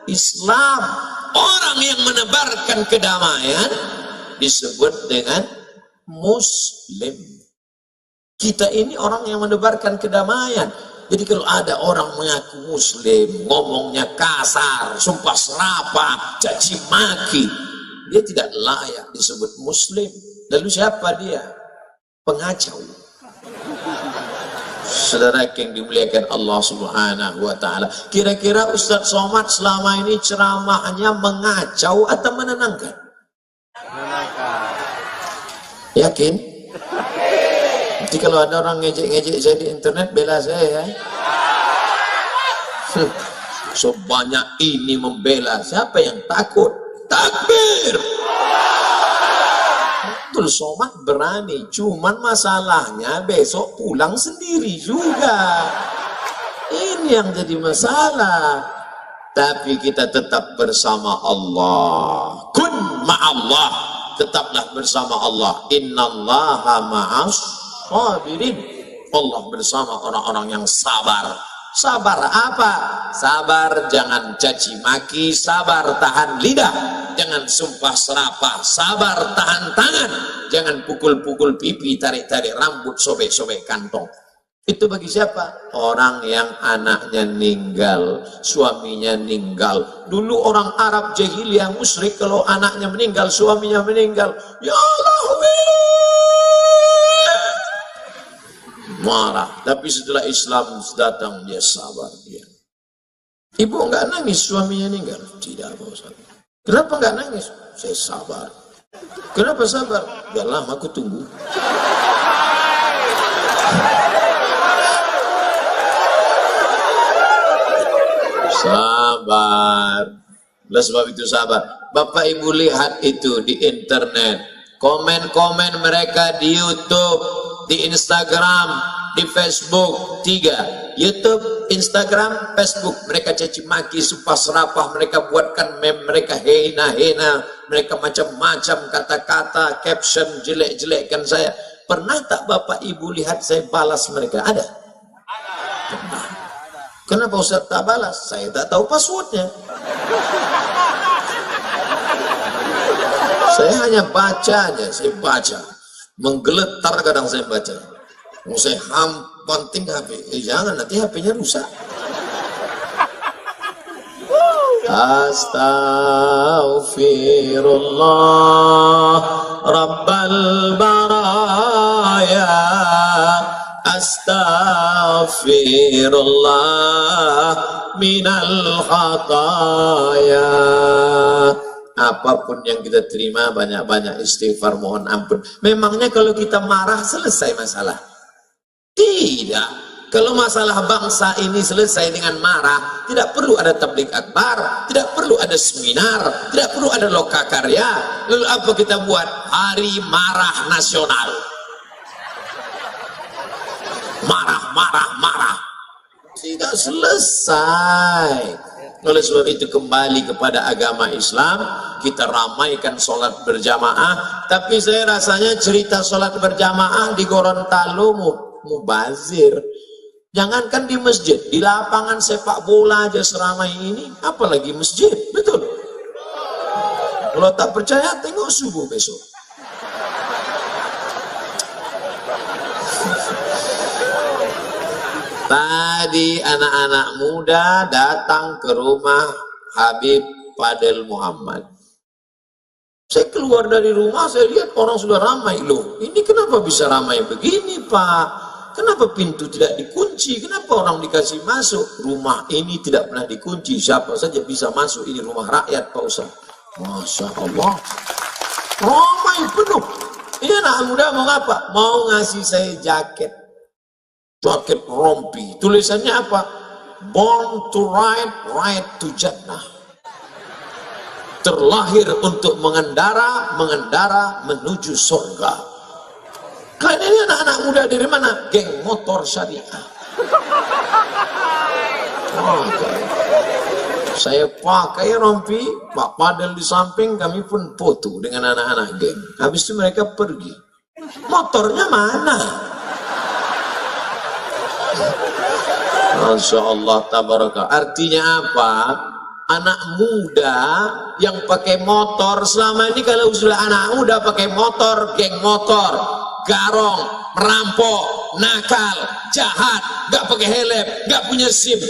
Islam. Orang yang menebarkan kedamaian disebut dengan Muslim. Kita ini orang yang menebarkan kedamaian. Jadi kalau ada orang mengaku Muslim, ngomongnya kasar, sumpah serapah, caci maki, dia tidak layak disebut Muslim. Lalu siapa dia? Pengacau. Saudara yang dimuliakan Allah Subhanahu wa Ta'ala, kira-kira Ustaz Somad selama ini ceramahnya mengacau atau menenangkan? Yakin? Nanti kalau ada orang ngejek-ngejek saya di internet, bela saya ya. Sebanyak ini membela, siapa yang takut? Takbir. Betul, Somad berani, cuman masalahnya besok pulang sendiri juga. Ini yang jadi masalah. Tapi kita tetap bersama Allah. Kun ma'allah, tetaplah bersama Allah. Innallaha ma'as sabirin. Allah bersama orang-orang yang sabar. Sabar apa? Sabar jangan caci maki, sabar tahan lidah, jangan sumpah serapah, sabar tahan tangan, jangan pukul-pukul pipi, tarik-tarik rambut, sobek-sobek kantong. Itu bagi siapa? Orang yang anaknya meninggal, suaminya meninggal. Dulu orang Arab jahiliyah musyrik, kalau anaknya meninggal, suaminya meninggal, ya Allah, marah. Tapi setelah Islam datang, dia sabar. Dia. Ibu enggak nangis, suaminya meninggal? Tidak, Pak Ustaz. Kenapa enggak nangis? Saya sabar. Kenapa sabar? Biar lama aku tunggu. Sabar. Oleh sebab itu sabar. Bapak Ibu lihat itu di internet, komen-komen mereka di YouTube, di Instagram, di Facebook. 3, YouTube, Instagram, Facebook, mereka caci maki, sumpah serapah, mereka buatkan meme, mereka hina-hina, mereka macam-macam kata-kata, caption jelek-jelekkan saya. Pernah tak Bapak Ibu lihat saya balas mereka? Ada? Pernah. Kenapa Ustaz tak balas? Saya tak tahu passwordnya. Saya hanya bacanya, saya baca. Menggeletar kadang saya baca. Mau saya banting HP. Jangan, nanti HP-nya rusak. Astaghfirullah Rabbal baraya, astaghfirullah minal khataya. Apapun yang kita terima, banyak-banyak istighfar, mohon ampun. Memangnya kalau kita marah selesai masalah? Tidak. Kalau masalah bangsa ini selesai dengan marah, tidak perlu ada tabligh akbar, tidak perlu ada seminar, tidak perlu ada lokakarya. Lalu apa kita buat? Hari Marah Nasional. Marah. Tidak selesai. Oleh sebab itu kembali kepada agama Islam, kita ramaikan sholat berjamaah. Tapi saya rasanya cerita sholat berjamaah di Gorontalo mubazir. Jangankan di masjid, di lapangan sepak bola aja seramai ini, apalagi masjid, betul? Kalau tak percaya, tengok subuh besok. Tadi anak-anak muda datang ke rumah Habib Fadel Muhammad. Saya keluar dari rumah, saya lihat orang sudah ramai. Loh, ini kenapa bisa ramai begini, Pak? Kenapa pintu tidak dikunci? Kenapa orang dikasih masuk? Rumah ini tidak pernah dikunci. Siapa saja bisa masuk. Ini rumah rakyat, Pak Ustaz. Masya Allah. Ramai penuh. Ini anak muda mau apa? Mau ngasih saya jaket. Jaket rompi. Tulisannya apa? Born to ride, ride to Jannah. Terlahir untuk mengendara menuju surga. Kalian ini anak-anak muda dari mana? Geng motor syariah. Saya pakai rompi, Pak Fadel di samping, kami pun foto dengan anak-anak geng. Habis itu mereka pergi. Motornya mana? Masya Allah, tabaraka. Artinya apa? Anak muda yang pakai motor, selama ini kalau sudah anak muda pakai motor, geng motor, garong, merampok, nakal, jahat, gak pakai helm, gak punya SIM.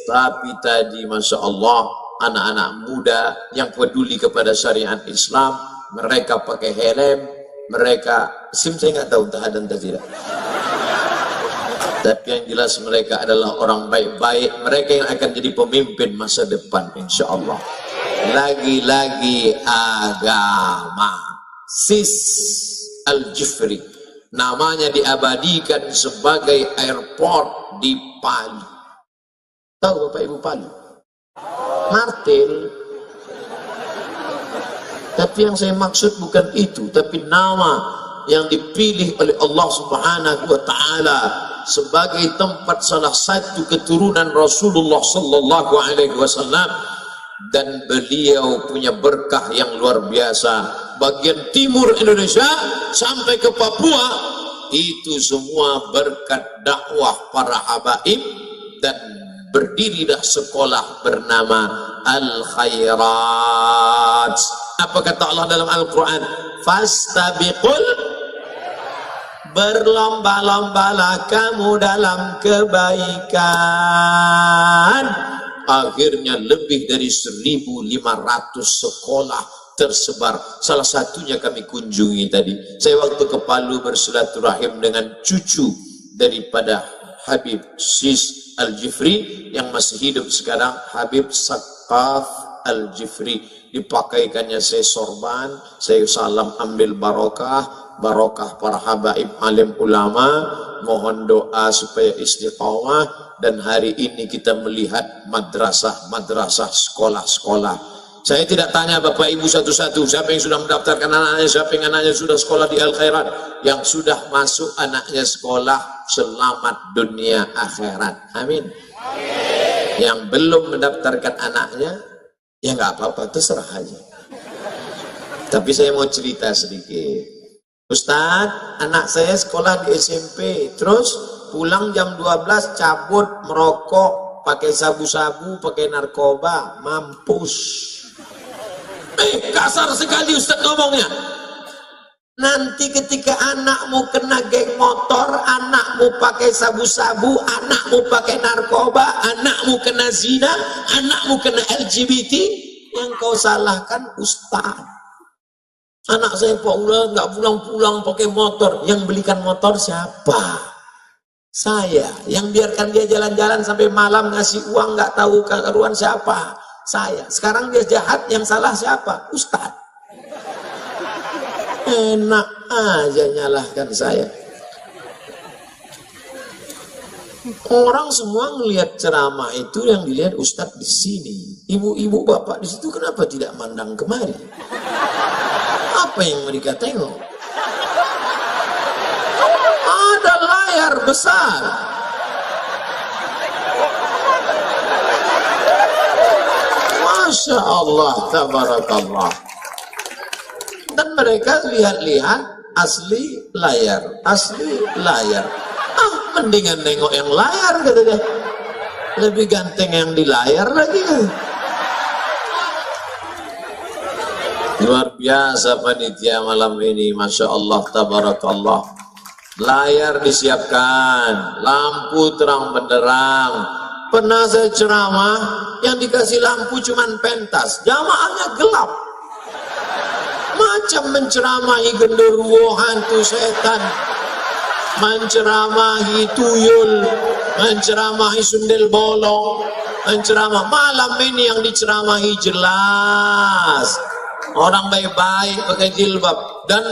Tapi tadi Masya Allah, anak-anak muda yang peduli kepada syariat Islam, mereka pakai helm, mereka SIM saya gak tahu entah ada entah tidak. Tapi yang jelas mereka adalah orang baik-baik, mereka yang akan jadi pemimpin masa depan insya Allah. Lagi-lagi agama. Sis Al-Jifri, namanya diabadikan sebagai airport di Palu. Tahu Bapak Ibu Palu? Martil. Tapi yang saya maksud bukan itu, tapi nama yang dipilih oleh Allah Subhanahu wa Ta'ala sebagai tempat salah satu keturunan Rasulullah Sallallahu Alaihi Wasallam, dan beliau punya berkah yang luar biasa. Bagian timur Indonesia sampai ke Papua itu semua berkat dakwah para habaib, dan berdirilah sekolah bernama Al-Khairat. Apa kata Allah dalam Al-Quran? Fastabiqul, berlomba-lombalah kamu dalam kebaikan. Akhirnya lebih dari 1.500 sekolah tersebar. Salah satunya kami kunjungi tadi. Saya waktu ke Palu bersilaturahim dengan cucu daripada Habib Sis Al-Jifri yang masih hidup sekarang, Habib Sakaf Al-Jifri. Dipakaikannya saya sorban, saya salam ambil barokah, barokah para habaib alim ulama, mohon doa supaya istiqamah. Dan hari ini kita melihat madrasah-madrasah, sekolah-sekolah. Saya tidak tanya Bapak Ibu satu-satu, siapa yang sudah mendaftarkan anaknya, siapa yang anaknya sudah sekolah di Al-Khairat. Yang sudah masuk anaknya sekolah, selamat dunia akhirat. Amin. Yang belum mendaftarkan anaknya, ya nggak apa-apa, terserah aja. Tapi saya mau cerita sedikit. Ustadz, anak saya sekolah di SMP, terus pulang jam 12 cabut, merokok, pakai sabu-sabu, pakai narkoba, mampus. Kasar sekali Ustadz ngomongnya. Nanti ketika anakmu kena geng motor, anakmu pakai sabu-sabu, anakmu pakai narkoba, anakmu kena zina, anakmu kena LGBT, yang kau salahkan Ustadz. Anak saya Paula nggak pulang-pulang pakai motor, yang belikan motor siapa? Saya. Yang biarkan dia jalan-jalan sampai malam ngasih uang nggak tahu karuan siapa? Saya. Sekarang dia jahat, yang salah siapa? Ustadz. Enak aja nyalahkan saya. Orang semua ngelihat ceramah itu, yang dilihat Ustadz di sini, ibu-ibu bapak di situ, kenapa tidak mandang kemari? Apa yang mereka tengok? Ada layar besar. Masya Allah, tabarakallah. Dan mereka lihat-lihat asli layar, asli layar. Mendingan nengok yang layar, kata dia. Lebih ganteng yang di layar lagi. Luar biasa panitia malam ini, Masya Allah, tabarakallah. Layar disiapkan, lampu terang benderang. Pernah saya ceramah, yang dikasih lampu cuman pentas, jamaahnya gelap. Macam menceramahi genderuwo, hantu setan, menceramahi tuyul, menceramahi sundel bolong, menceramah. Malam ini yang diceramahi jelas. Orang baik-baik pakai jilbab, dan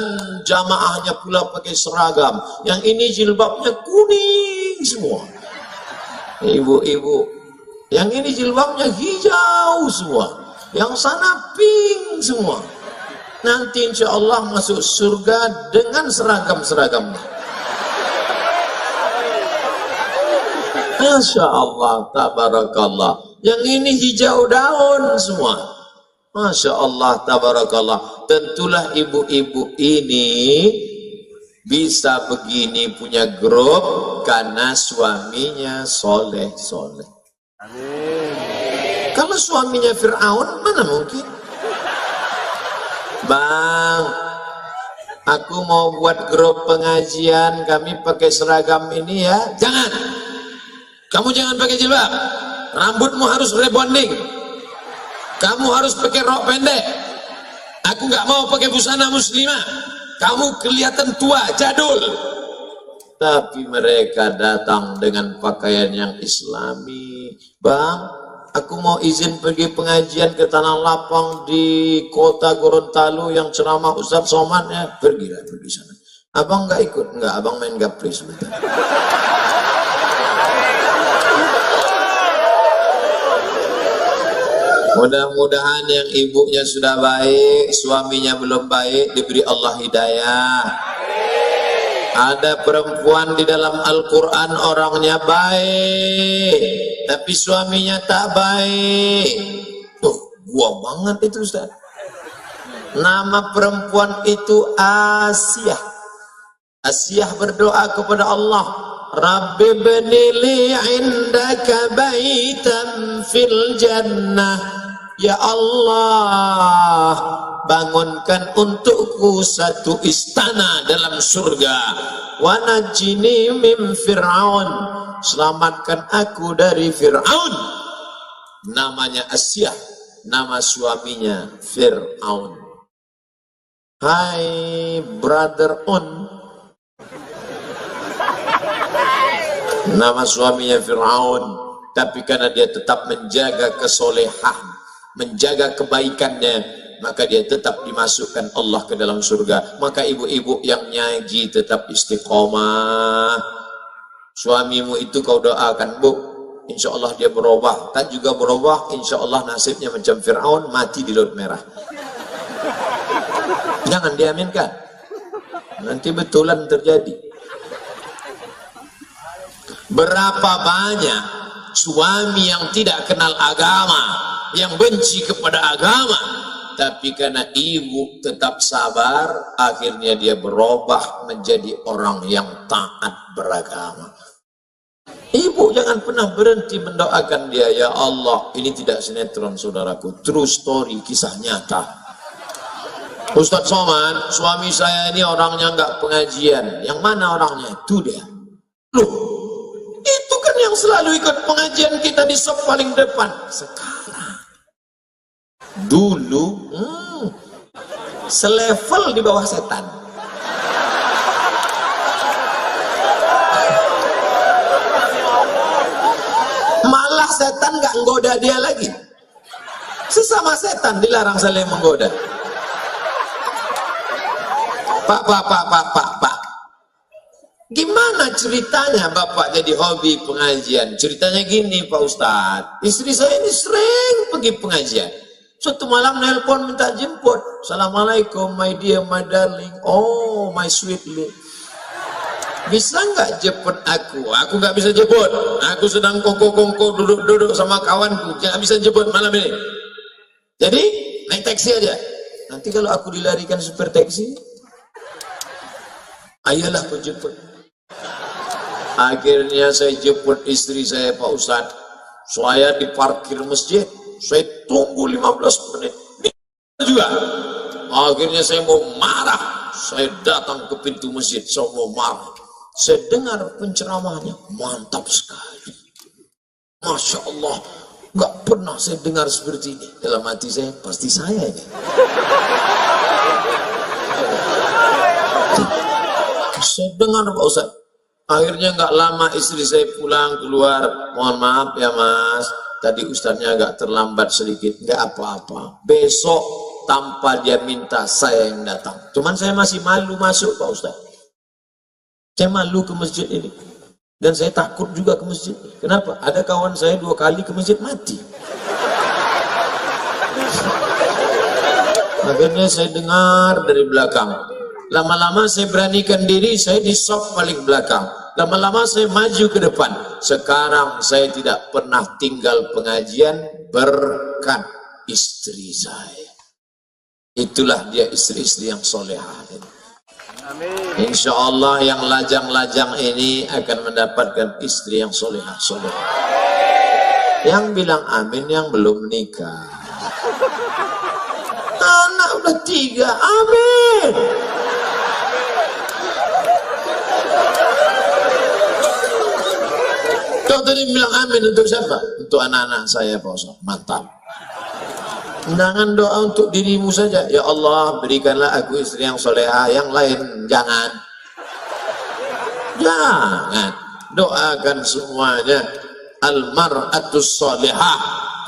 jamaahnya pula pakai seragam. Yang ini jilbabnya kuning semua, ibu-ibu. Yang ini jilbabnya hijau semua, yang sana pink semua. Nanti insya Allah masuk surga dengan seragam-seragamnya. Masya Allah, tabarakallah. Yang ini hijau daun semua. Masya Allah, tabarakallah. Tentulah ibu-ibu ini bisa begini, punya grup, karena suaminya soleh-soleh. Kalau suaminya Fir'aun, mana mungkin? Bang, aku mau buat grup pengajian, kami pakai seragam ini ya. Jangan. Kamu jangan pakai jilbab. Rambutmu harus rebonding. Kamu harus pakai rok pendek. Aku nggak mau pakai busana muslimah. Kamu kelihatan tua, jadul. Tapi mereka datang dengan pakaian yang islami. Bang, aku mau izin pergi pengajian ke Tanah Lapang di kota Gorontalo yang ceramah Ustaz Somad ya. Pergilah, pergi sana. Abang nggak ikut? Nggak, abang main gapri sebentar. Mudah-mudahan yang ibunya sudah baik, suaminya belum baik, diberi Allah hidayah. Ada perempuan di dalam Al-Quran orangnya baik, tapi suaminya tak baik. Tuh, gua banget itu Ustaz. Nama perempuan itu Asia. Asyah berdoa kepada Allah, Rabbi benili indaka baitan fil jannah. Ya Allah, bangunkan untukku satu istana dalam surga. Wa najini min Fir'aun, selamatkan aku dari Fir'aun. Namanya Asyah, nama suaminya Fir'aun. Hai brother on, nama suaminya Fir'aun, tapi karena dia tetap menjaga kesolehan, menjaga kebaikannya, maka dia tetap dimasukkan Allah ke dalam surga. Maka ibu-ibu yang nyaji tetap istiqomah. Suamimu itu kau doakan, Bu, insya Allah dia berubah. Tak juga berubah, insya Allah nasibnya macam Fir'aun, mati di Laut Merah. Jangan diaminkan, nanti betulan terjadi. Berapa banyak suami yang tidak kenal agama, yang benci kepada agama, tapi karena ibu tetap sabar, akhirnya dia berubah menjadi orang yang taat beragama. Ibu jangan pernah berhenti mendoakan dia. Ya Allah, ini tidak sinetron saudaraku, true story, kisah nyata. Ustadz Somad, suami saya ini orangnya nggak pengajian. Yang mana orangnya? Itu dia. Loh, itu kan yang selalu ikut pengajian kita di sop paling depan. Sekarang, dulu, selevel di bawah setan. Malah setan nggak menggoda dia lagi. Sesama setan dilarang saling menggoda. Pak. Gimana ceritanya Bapak jadi hobi pengajian? Ceritanya gini Pak Ustadz, istri saya ini sering pergi pengajian. Suatu malam nelpon minta jemput. Assalamualaikum my dear, my darling. Oh my sweetly, bisa nggak jemput aku? Aku nggak bisa jemput. Aku sedang kongko-kongko duduk-duduk sama kawanku. Jangan bisa jemput malam ini. Jadi naik taksi aja. Nanti kalau aku dilarikan supir taksi, ayolah aku jemput. Akhirnya saya jemput istri saya Pak Ustadz. Saya di parkir masjid. Saya tunggu 15 menit. Juga. Akhirnya saya mau marah. Saya datang ke pintu masjid. Saya mau marah. Saya dengar penceramahnya. Mantap sekali. Masya Allah. Gak pernah saya dengar seperti ini. Dalam hati saya, pasti saya ini. Saya dengar Pak Ustadz. Akhirnya nggak lama istri saya pulang keluar. Mohon maaf ya Mas, tadi Ustadznya agak terlambat sedikit. Nggak apa-apa. Besok tanpa dia minta saya yang datang. Cuman saya masih malu masuk Pak Ustadz. Saya malu ke masjid ini. Dan saya takut juga ke masjid. Kenapa? Ada kawan saya 2 kali ke masjid mati. Akhirnya saya dengar dari belakang. Lama-lama saya beranikan diri, saya di sop paling belakang. Lama-lama saya maju ke depan. Sekarang saya tidak pernah tinggal pengajian berkat istri saya. Itulah dia istri-istri yang solehah. Insya Allah yang lajang-lajang ini akan mendapatkan istri yang solehah. Yang bilang amin yang belum nikah. Anak udah 3, amin. Kau tadi bilang amin untuk siapa? Untuk anak-anak saya Pak Ustaz. Mantap. Undangan doa untuk dirimu saja. Ya Allah, berikanlah aku istri yang soleha. Yang lain jangan. Jangan. Doakan semuanya. Al-mar'atus solehah,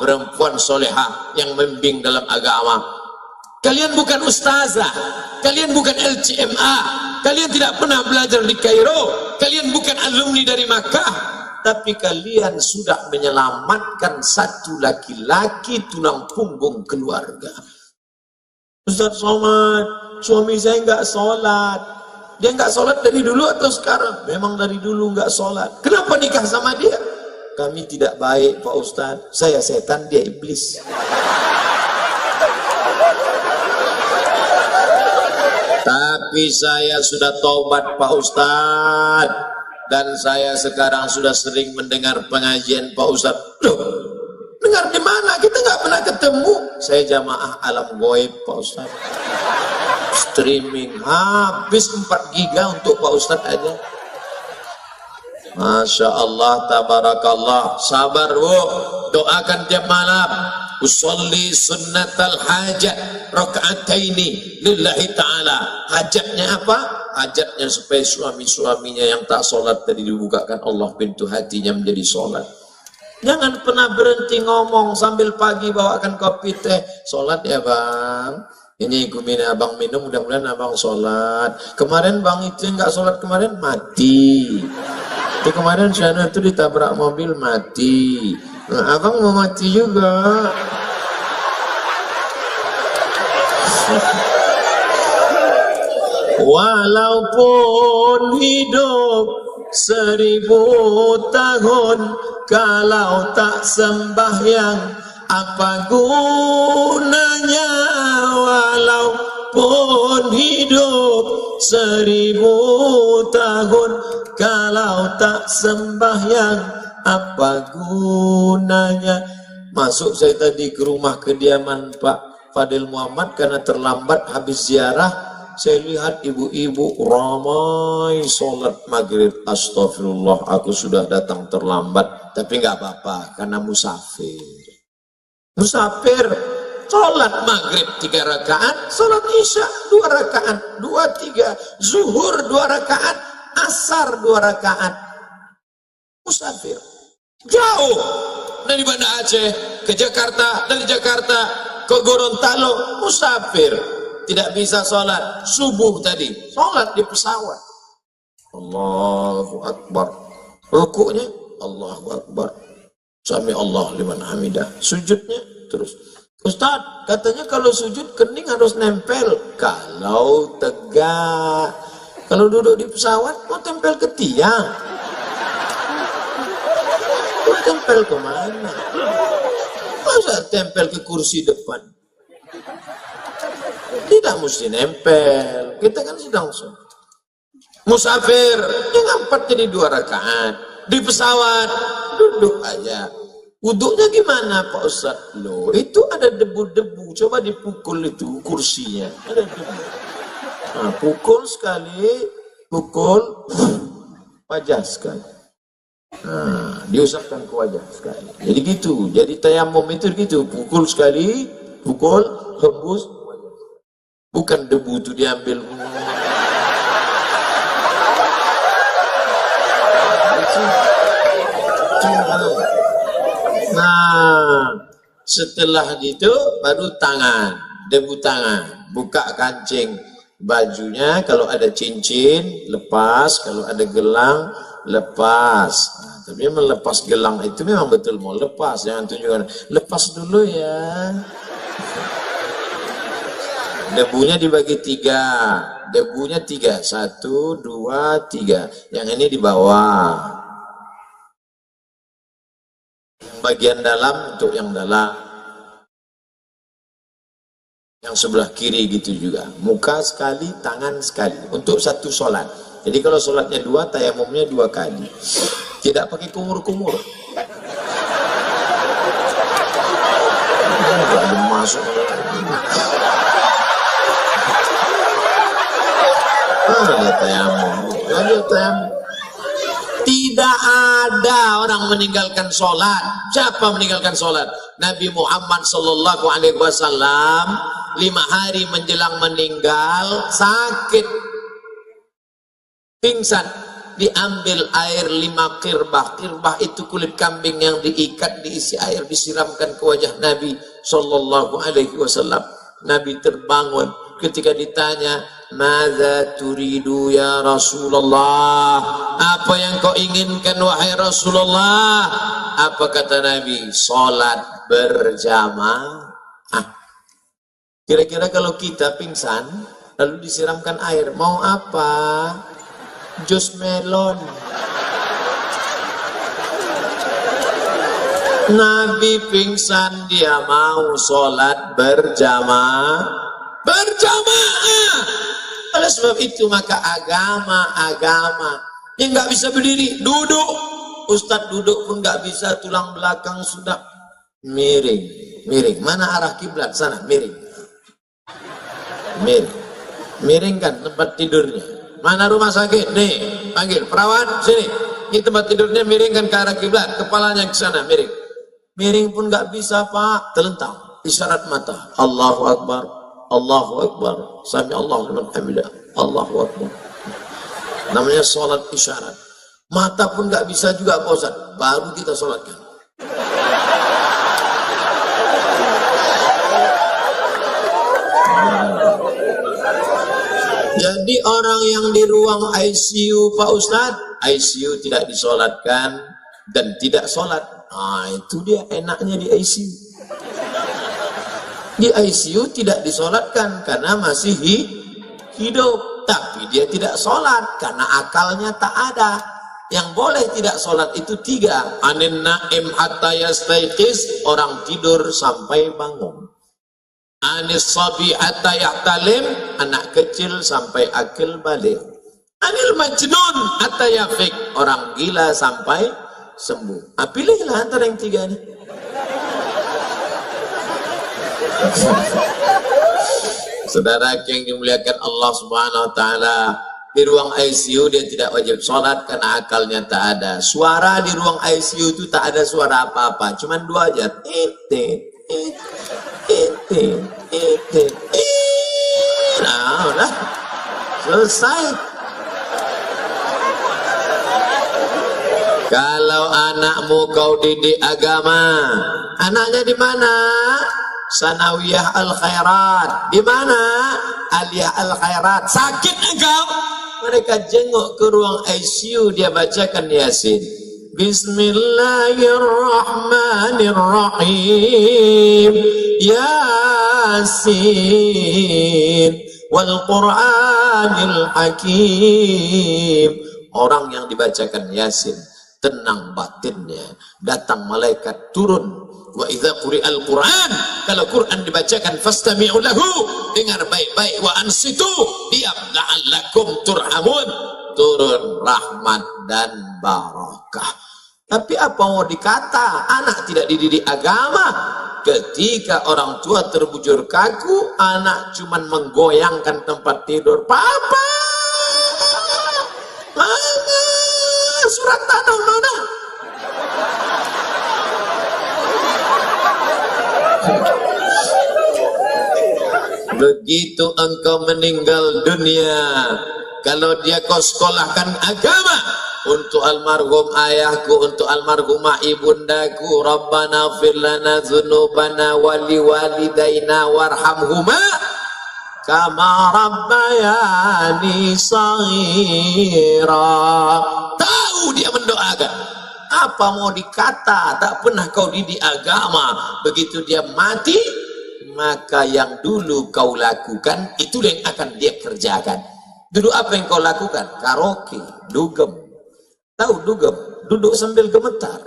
perempuan solehah yang membimbing dalam agama. Kalian bukan ustazah, kalian bukan LCMA, kalian tidak pernah belajar di Kairo, kalian bukan alumni dari Makkah, tapi kalian sudah menyelamatkan satu laki-laki tulang punggung keluarga. Ustaz Somad, suami saya nggak sholat. Dia nggak sholat dari dulu atau sekarang? Memang dari dulu nggak sholat. Kenapa nikah sama dia? Kami tidak baik Pak Ustaz. Saya setan, dia iblis. Tapi Tapi saya sudah taubat Pak Ustadz, dan saya sekarang sudah sering mendengar pengajian Pak Ustadz. Loh, dengar di mana? Kita nggak pernah ketemu. Saya jamaah alam goib Pak Ustadz. Streaming habis 4 giga untuk Pak Ustadz aja. Masya Allah, tabarakallah. Sabar bu, doakan tiap malam. Usolli sunnatal hajat rakaataini lillahi ta'ala. Hajatnya apa? Hajatnya supaya suami-suaminya yang tak sholat tadi dibukakan Allah pintu hatinya menjadi sholat. Jangan pernah berhenti ngomong sambil pagi bawakan kopi teh. Sholat ya bang. Ini kumina abang minum, mudah-mudahan abang sholat. Kemarin bang itu nggak sholat kemarin mati. Itu kemarin sana itu ditabrak mobil mati. Nah, abang mau mati juga. Walaupun hidup 1000 tahun, kalau tak sembahyang apa gunanya? Walaupun hidup 1000 tahun, kalau tak sembahyang apa gunanya? Masuk saya tadi ke rumah kediaman Pak Fadil Muhammad karena terlambat habis ziarah. Saya lihat ibu-ibu ramai sholat maghrib. Astagfirullah, aku sudah datang terlambat. Tapi nggak apa-apa karena musafir. Musafir sholat maghrib 3 rakaat, sholat isya 2 rakaat, 2-3, zuhur 2 rakaat, asar 2 rakaat. Musafir jauh dari Banda Aceh ke Jakarta, dari Jakarta ke Gorontalo. Musafir tidak bisa sholat subuh tadi, sholat di pesawat. Allahu Akbar, rukuknya Allahu Akbar, sami Allah liman hamidah, sujudnya terus. Ustaz, katanya kalau sujud kening harus nempel. Kalau tegak, kalau duduk di pesawat mau tempel ke tiang. Mau tempel kemana? Masa tempel ke kursi depan? Tidak mesti nempel. Kita kan sedang musafir, jangan 4 jadi 2 rakaat. Di pesawat duduk aja. Wuduknya gimana Pak Ustaz? Loh, itu ada debu-debu. Coba dipukul itu kursinya. Ada debu. Nah, pukul sekali, pukul wajah sekali. Nah, diusapkan ke wajah sekali. Jadi gitu. Jadi tayamum itu gitu. Pukul sekali, pukul, hembus. Bukan debu itu diambil. Nah, setelah itu baru tangan, debu tangan, buka kancing bajunya. Kalau ada cincin lepas, kalau ada gelang lepas. Nah, tapi melepas gelang itu memang betul mau lepas, jangan tunjukkan lepas dulu ya. Debunya dibagi 3, debunya 3, 1, 2, 3. Yang ini di bawah. Bagian dalam untuk yang dalam, yang sebelah kiri gitu juga. Muka sekali, tangan sekali untuk satu sholat. Jadi kalau sholatnya 2, tayamumnya 2 kali. Tidak pakai kumur-kumur. Masuk. Ada tayamum. Ada tayamum. Tidak ada orang meninggalkan sholat. Siapa meninggalkan sholat? Nabi Muhammad Sallallahu Alaihi Wasallam 5 hari menjelang meninggal sakit, pingsan, diambil air 5 kirbah. Kirbah itu kulit kambing yang diikat, diisi air, disiramkan ke wajah Nabi Sallallahu Alaihi Wasallam. Nabi terbangun ketika ditanya, "Madza turidu ya Rasulullah?" Apa yang kau inginkan wahai Rasulullah? Apa kata Nabi? Salat berjamaah. Kira-kira kalau kita pingsan lalu disiramkan air, mau apa? Jus melon. Nabi pingsan, dia mau sholat berjamaah. Berjamaah. Oleh sebab itu maka agama yang nggak bisa berdiri, duduk. Ustadz duduk pun nggak bisa, tulang belakang sudah miring. Mana arah kiblat? Sana, miring. Miringkan tempat tidurnya. Mana rumah sakit? Nih, panggil perawat sini. Ini tempat tidurnya, miringkan ke arah kiblat, kepalanya ke sana, miring. Miring pun nggak bisa, Pak, telentang. Isyarat mata. Allahu Akbar, Allahu Akbar. Sami Allahu liman hamidah. Allahu Akbar. Namanya sholat isyarat. Mata pun nggak bisa juga, Pak Ustaz. Baru kita sholatkan. Jadi orang yang di ruang ICU, Pak Ustadz, ICU tidak disolatkan dan tidak sholat. Nah, itu dia enaknya di ICU. Di ICU tidak disolatkan karena masih hidup, tapi dia tidak sholat karena akalnya tak ada. Yang boleh tidak sholat itu 3. Anin naim hatta yastaiqiz, orang tidur sampai bangun. Anis sabi hatta yahtalim, anak kecil sampai akil balik. Anil majnun hatta yafiq, orang gila sampai sembuh. Pilihlah antara yang 3 ini. Saudara yang dimuliakan Allah Subhanahu wa taala, di ruang ICU dia tidak wajib sholat karena akalnya tak ada. Suara di ruang ICU itu tak ada suara apa-apa, cuman 2 aja. Nah, udah selesai. Kalau anakmu kau didik agama, anaknya di mana? Sanawiyah Al Khairat. Di mana? Aliyah Al Khairat. Sakit engkau? Mereka jenguk ke ruang ICU, dia bacakan Yasin. Bismillahirrahmanirrahim. Yasin wal Qur'anil Hakim. Orang yang dibacakan Yasin tenang batinnya, datang malaikat turun. Wa idza quri'al Qur'an, kalau Quran dibacakan fastami'u lahu, dengar baik-baik, wa ansitu, diam, la'allakum turhamun, turun rahmat dan barakah. Tapi apa mau dikata, anak tidak dididik agama. Ketika orang tua terbujur kaku, anak cuman menggoyangkan tempat tidur. Papa, mama, surat tanah mana? Begitu engkau meninggal dunia, kalau dia kau sekolahkan agama untuk almarhum ayahku, untuk almarhumah ibundaku, Rabbana fir lana dzunubana wali walidaina warhamhuma kama rabbayani shaghira. Tahu dia mendoakan. Apa mau dikata, tak pernah kau didik agama. Begitu dia mati, maka yang dulu kau lakukan itu yang akan dia kerjakan. Dulu apa yang kau lakukan? Karaoke, dugem. Tahu dugem? Duduk sambil gemetar.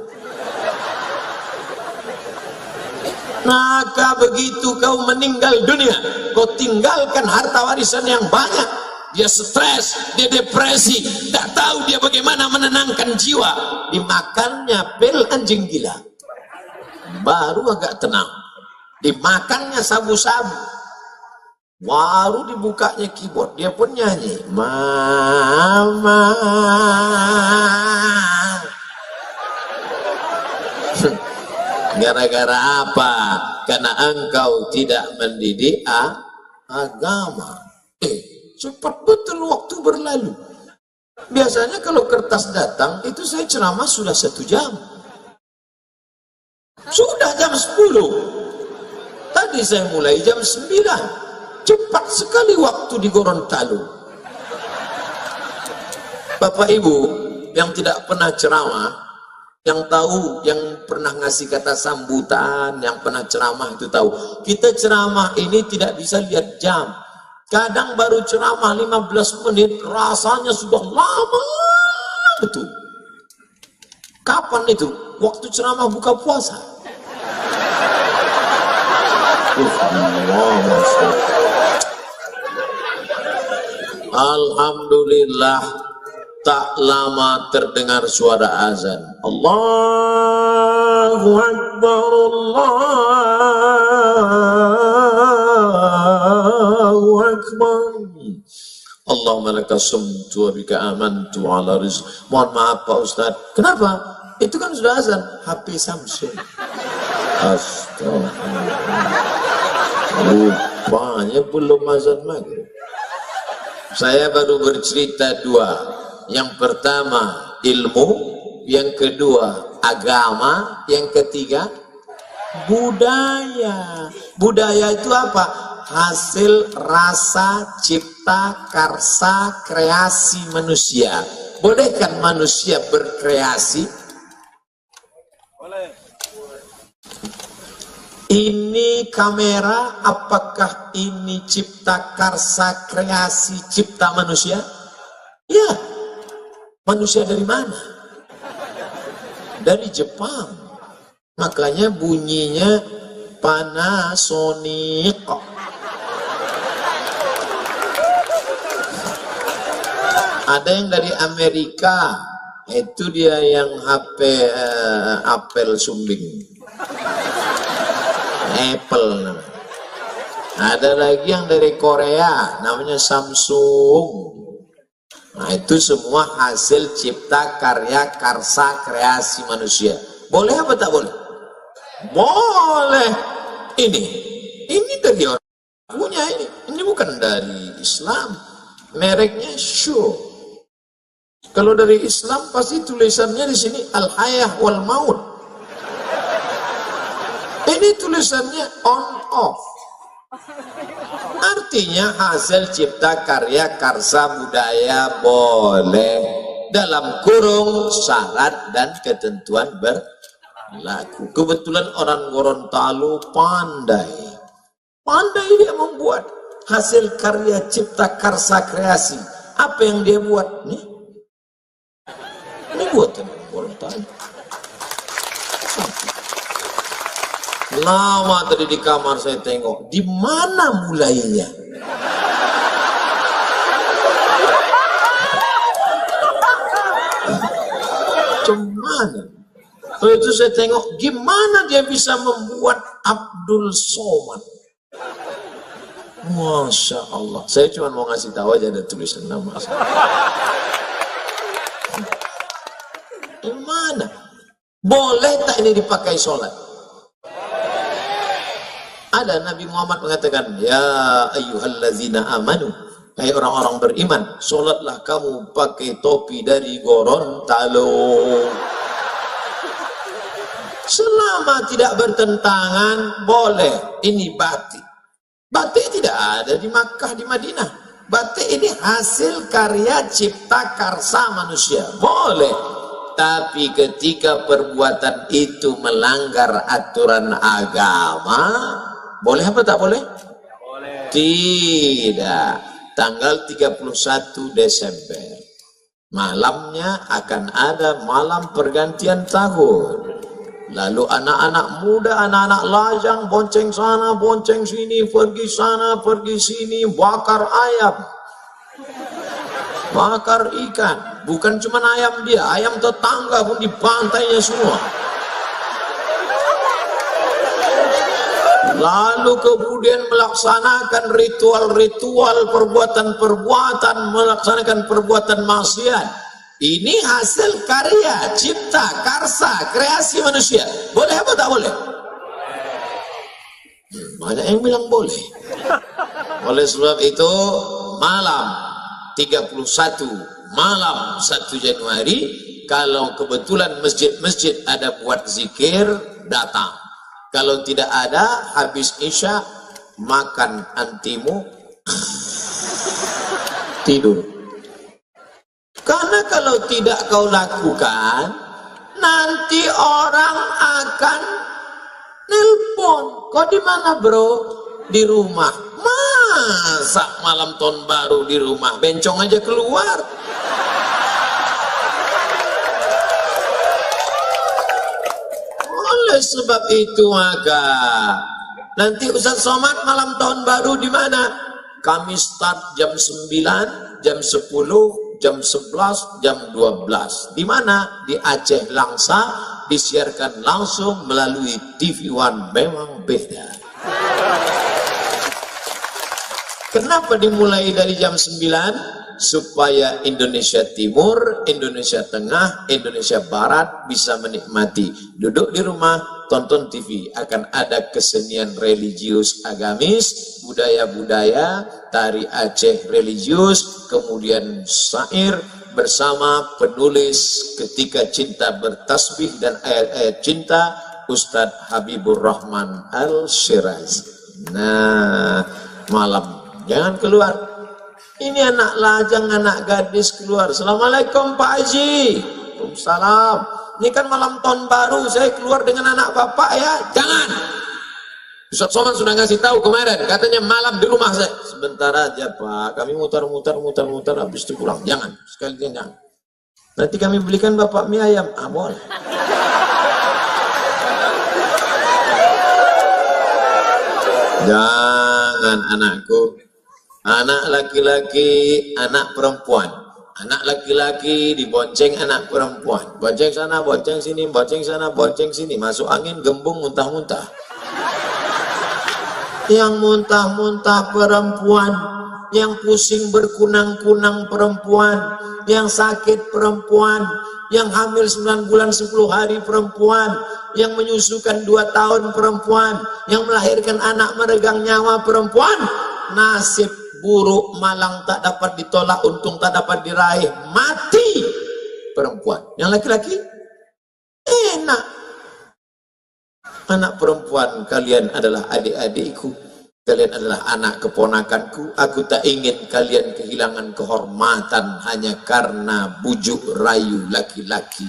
Maka begitu kau meninggal dunia, kau tinggalkan harta warisan yang banyak. Dia stres, dia depresi, tak tahu dia bagaimana menenangkan jiwa. Dimakannya pil anjing gila, baru agak tenang. Dimakannya sabu-sabu, baru dibukanya keyboard, dia pun nyanyi. Mama. Gara-gara apa? Karena engkau tidak mendidik agama. Cepat betul waktu berlalu. Biasanya kalau kertas datang, itu saya ceramah sudah 1 jam. Sudah jam 10. Tadi saya mulai jam 9. Cepat sekali waktu di Gorontalo. Bapak Ibu yang tidak pernah ceramah, yang tahu, yang pernah ngasih kata sambutan, yang pernah ceramah itu tahu. Kita ceramah ini tidak bisa lihat jam. Kadang baru ceramah 15 menit, rasanya sudah lama betul. Kapan itu? Waktu ceramah buka puasa. Alhamdulillah, tak lama terdengar suara azan. Allahu Akbar, Allahu Akbar. Allahumma laka sumtu wa bika amantu ala rizq. Mohon maaf Pak Ustadz. Kenapa? Itu kan sudah azan. HP Samsung. Astagfirullah. Rupanya belum azan maghrib. Saya baru bercerita dua. Yang pertama ilmu, yang kedua agama, yang ketiga budaya. Budaya itu apa? Hasil rasa cipta karsa kreasi manusia. Boleh kan manusia berkreasi? Boleh. Ini kamera, apakah ini cipta karsa kreasi cipta manusia? Ya. Manusia dari mana? Dari Jepang. Makanya bunyinya Panasonic. Ada yang dari Amerika, itu dia yang HP apel sumbing, Apple namanya. Ada lagi yang dari Korea, namanya Samsung. Nah itu semua hasil cipta karya karsa kreasi manusia. Boleh apa tak boleh? Boleh. Ini dari orang punya ini bukan dari Islam. Mereknya Shure. Kalau dari Islam pasti tulisannya di sini al-hayah wal maut. Ini tulisannya on off. Artinya hasil cipta karya karsa budaya boleh dalam kurung syarat dan ketentuan berlaku. Kebetulan orang Gorontalo pandai dia membuat hasil karya cipta karsa kreasi. Apa yang dia buat nih? Ini buatan Gorontalo. Lama tadi di kamar saya tengok, di mana mulainya? Cuman, itu saya tengok, gimana dia bisa membuat Abdul Somad? Masya Allah. Saya cuma mau ngasih tahu aja ada tulisan nama. Gimana? Boleh tak ini dipakai sholat? Ada Nabi Muhammad mengatakan, ya ayyuhallazina amanu, hai orang-orang beriman, sholatlah kamu pakai topi dari Gorontalo. Selama tidak bertentangan, boleh. Ini batik. Batik tidak ada di Makkah, di Madinah. Batik ini hasil karya cipta karsa manusia. Boleh. Tapi ketika perbuatan itu melanggar aturan agama, boleh apa tak boleh? Boleh. Tidak. Tanggal 31 Desember. Malamnya akan ada malam pergantian tahun. Lalu anak-anak muda, anak-anak lajang, bonceng sana, bonceng sini, pergi sana, pergi sini, bakar ayam. Bakar ikan. Bukan cuma ayam dia, ayam tetangga pun dipantainya semua. Lalu kemudian melaksanakan ritual-ritual, perbuatan-perbuatan, melaksanakan perbuatan maksiat. Ini hasil karya, cipta, karsa, kreasi manusia. Boleh apa tak boleh? Banyak yang bilang boleh. Oleh sebab itu, malam 31, malam 1 Januari, kalau kebetulan masjid-masjid ada buat zikir, datang. Kalau tidak ada, habis Isya, makan antimu, tidur. Karena kalau tidak kau lakukan, nanti orang akan nelpon. Kau di mana bro? Di rumah. Masa malam tahun baru di rumah? Bencong aja keluar. Oleh sebab itu maka nanti Ustaz Somad malam tahun baru di mana? kami start jam 9, jam 10, jam 11, jam 12. Di mana? Di Aceh Langsa, disiarkan langsung melalui TV One. Memang beda. Kenapa dimulai dari jam 9? Supaya Indonesia Timur, Indonesia Tengah, Indonesia Barat bisa menikmati. Duduk di rumah, tonton TV. Akan ada kesenian religius agamis, budaya-budaya, tari Aceh religius, kemudian syair bersama penulis Ketika Cinta Bertasbih dan ayat-ayat cinta, Ustadz Habibur Rahman Al-Shirazi. Nah, malam jangan keluar. Ini anak lajang, anak gadis keluar. Assalamualaikum Pak Haji. Waalaikumsalam. Ini kan malam tahun baru, saya keluar dengan anak bapak ya. Jangan. Ustaz Somad sudah ngasih tahu kemarin, katanya malam di rumah saya. Sebentar aja Pak, kami mutar-mutar, habis itu pulang. Jangan, sekalian jangan. Nanti kami belikan bapak mie ayam. Ah, boleh. Jangan anakku. Anak laki-laki, anak perempuan. Anak laki-laki dibonceng anak perempuan. Bonceng sana, bonceng sini, bonceng sana, bonceng sini. Masuk angin, gembung, muntah-muntah. Yang muntah-muntah perempuan. Yang pusing berkunang-kunang perempuan. Yang sakit perempuan. Yang hamil 9 bulan 10 hari perempuan. Yang menyusukan 2 tahun perempuan. Yang melahirkan anak meregang nyawa perempuan. Nasib buruk, malang tak dapat ditolak, untung tak dapat diraih, mati perempuan. Yang laki-laki enak. Anak perempuan, kalian adalah adik-adikku, kalian adalah anak keponakanku. Aku tak ingin kalian kehilangan kehormatan hanya karena bujuk rayu laki-laki.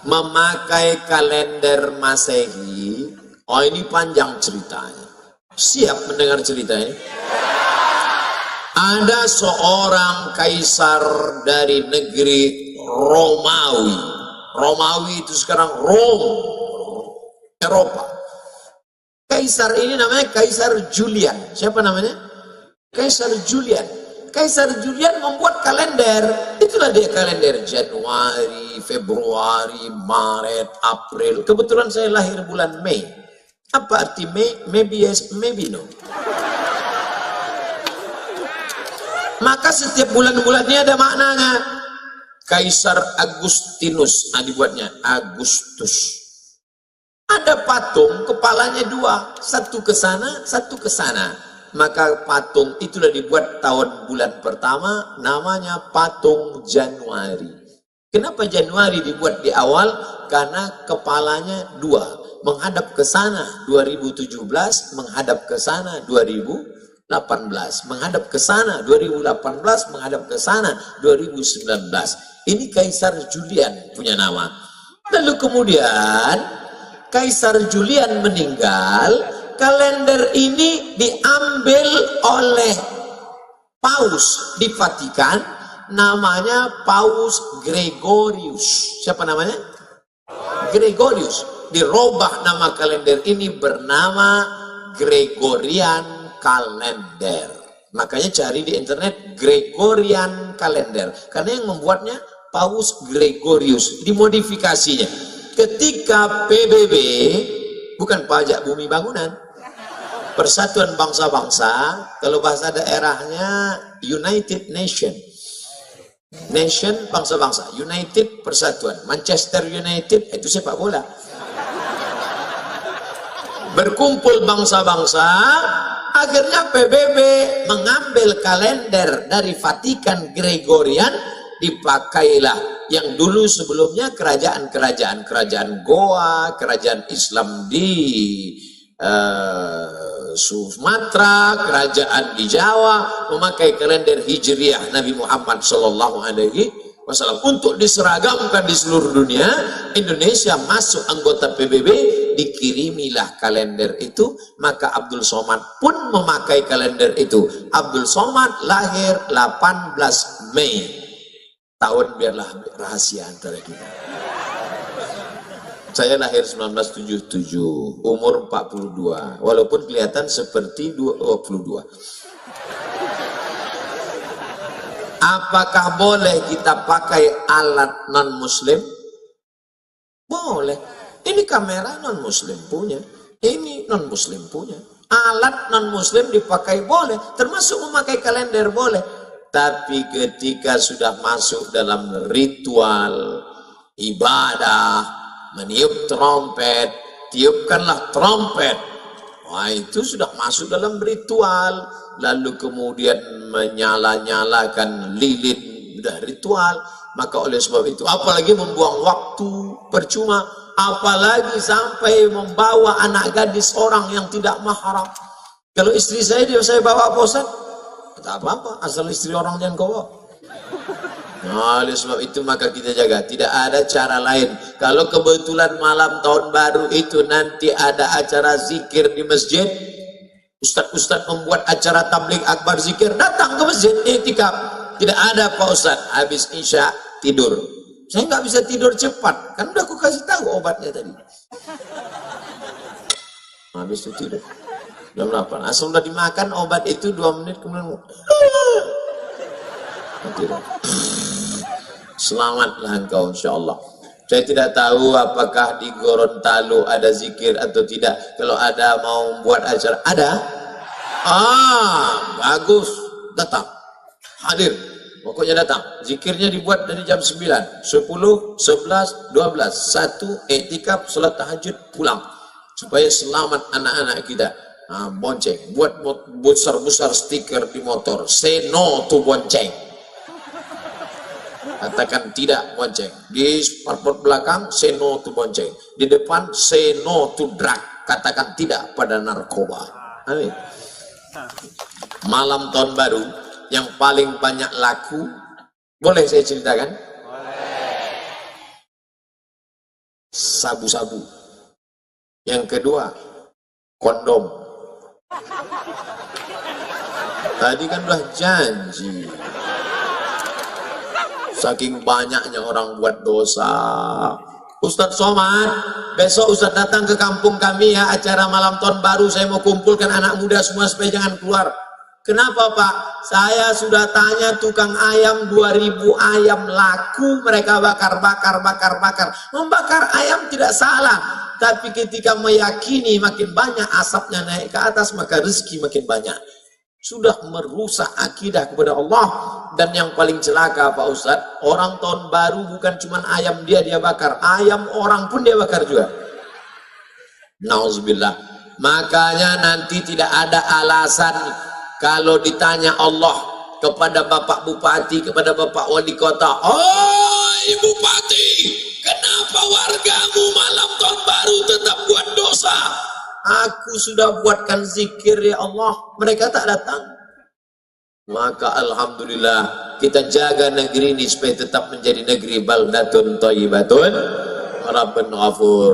Memakai kalender Masehi. Oh, ini panjang ceritanya. Siap mendengar cerita ini? Ada seorang kaisar dari negeri Romawi. Romawi itu sekarang Rome, Eropa. Kaisar ini namanya Kaisar Julian. Siapa namanya? Kaisar Julian. Kaisar Julian membuat kalender. Itulah dia kalender Januari, Februari, Maret, April. Kebetulan saya lahir bulan Mei. Apa arti Mei? Maybe yes, maybe no. Maka setiap bulan-bulan ini ada maknanya. Kaisar Agustinus, dibuatnya Agustus. Ada patung, kepalanya 2, satu ke sana, satu ke sana. Maka patung itulah dibuat tahun bulan pertama, namanya patung Januari. Kenapa Januari dibuat di awal? Karena kepalanya 2. Menghadap ke sana 2017, menghadap ke sana 2018, menghadap ke sana 2018, menghadap ke sana 2019. Ini Kaisar Julian punya nama. Lalu kemudian Kaisar Julian meninggal, kalender ini diambil oleh Paus di Vatikan, namanya Paus Gregorius. Siapa namanya? Gregorius. Dirubah nama kalender ini bernama Gregorian Kalender. Makanya cari di internet Gregorian Kalender. Karena yang membuatnya Paus Gregorius. Dimodifikasinya. Ketika PBB, bukan pajak bumi bangunan, Persatuan Bangsa-Bangsa, kalau bahasa daerahnya United Nation. Nation, bangsa-bangsa. United, persatuan. Manchester United, itu sepak bola. Berkumpul bangsa-bangsa, akhirnya PBB mengambil kalender dari Vatikan Gregorian, dipakailah yang dulu sebelumnya kerajaan Goa, kerajaan Islam di Sumatera, kerajaan di Jawa memakai kalender Hijriah Nabi Muhammad Sallallahu Alaihi Wasallam. Untuk diseragamkan di seluruh dunia, Indonesia masuk anggota PBB, dikirimilah kalender itu. Maka Abdul Somad pun memakai kalender itu. Abdul Somad lahir 18 Mei. Tahun biarlah rahasia antara kita. Saya lahir 1977, umur 42, walaupun kelihatan seperti 22. Apakah boleh kita pakai alat non-muslim? Boleh. Ini kamera non-muslim punya, ini non-muslim punya. Alat non-muslim dipakai boleh, termasuk memakai kalender boleh. Tapi ketika sudah masuk dalam ritual ibadah, meniup trompet, tiupkanlah trompet. Wah, itu sudah masuk dalam ritual. Lalu kemudian menyala-nyalakan lilin, sudah ritual. Maka oleh sebab itu, apalagi membuang waktu percuma, apalagi sampai membawa anak gadis orang yang tidak mahram. Kalau istri saya bawa apa Ustaz? Tak apa-apa, asal istri orang jangan kau bawa. Nah, oleh sebab itu maka kita jaga, tidak ada cara lain. Kalau kebetulan malam tahun baru itu nanti ada acara zikir di masjid, ustaz-ustaz membuat acara tabligh akbar zikir, datang ke masjid, iktikaf. Tidak ada Pak Ustaz, habis isya tidur. Saya nggak bisa tidur cepat, kan udah aku kasih tahu obatnya tadi. Habis itu tidur jam 8, asal udah dimakan obat itu 2 menit kemudian tidur. Selamatlah engkau insyaallah. Saya tidak tahu apakah di Gorontalo ada zikir atau tidak. Kalau ada mau buat acara, ada? Bagus, datang, hadir. Pokoknya datang. Zikirnya dibuat dari jam 9, 10, 11, 12, 1 iktikaf, salat tahajud, pulang. Supaya selamat anak-anak kita. Bonceng, buat besar-besar stiker di motor. Say no to bonceng. Katakan tidak bonceng. Di sparbot belakang, say no to bonceng. Di depan, say no to drug. Katakan tidak pada narkoba. Amin. Malam tahun baru yang paling banyak laku, boleh saya ceritakan? Boleh. Sabu-sabu. Yang kedua, kondom. Tadi kan udah janji. Saking banyaknya orang buat dosa. Ustadz Somad, besok Ustadz datang ke kampung kami ya, acara malam tahun baru. Saya mau kumpulkan anak muda semua supaya jangan keluar. Kenapa Pak? Saya sudah tanya tukang ayam, 2000 ayam laku, mereka bakar. Membakar ayam tidak salah. Tapi ketika meyakini makin banyak asapnya naik ke atas, maka rezeki makin banyak. Sudah merusak akidah kepada Allah. Dan yang paling celaka Pak Ustadz, orang tahun baru bukan cuma ayam dia bakar, ayam orang pun dia bakar juga. Nauzubillah. Makanya nanti tidak ada alasan kalau ditanya Allah kepada Bapak Bupati, kepada Bapak Wali Kota, "Oi Bupati, kenapa wargamu malam tahun baru tetap buat dosa?" Aku sudah buatkan zikir ya Allah, mereka tak datang. Maka alhamdulillah kita jaga negeri ini supaya tetap menjadi negeri baldatun thayyibatun rabbun ghafur.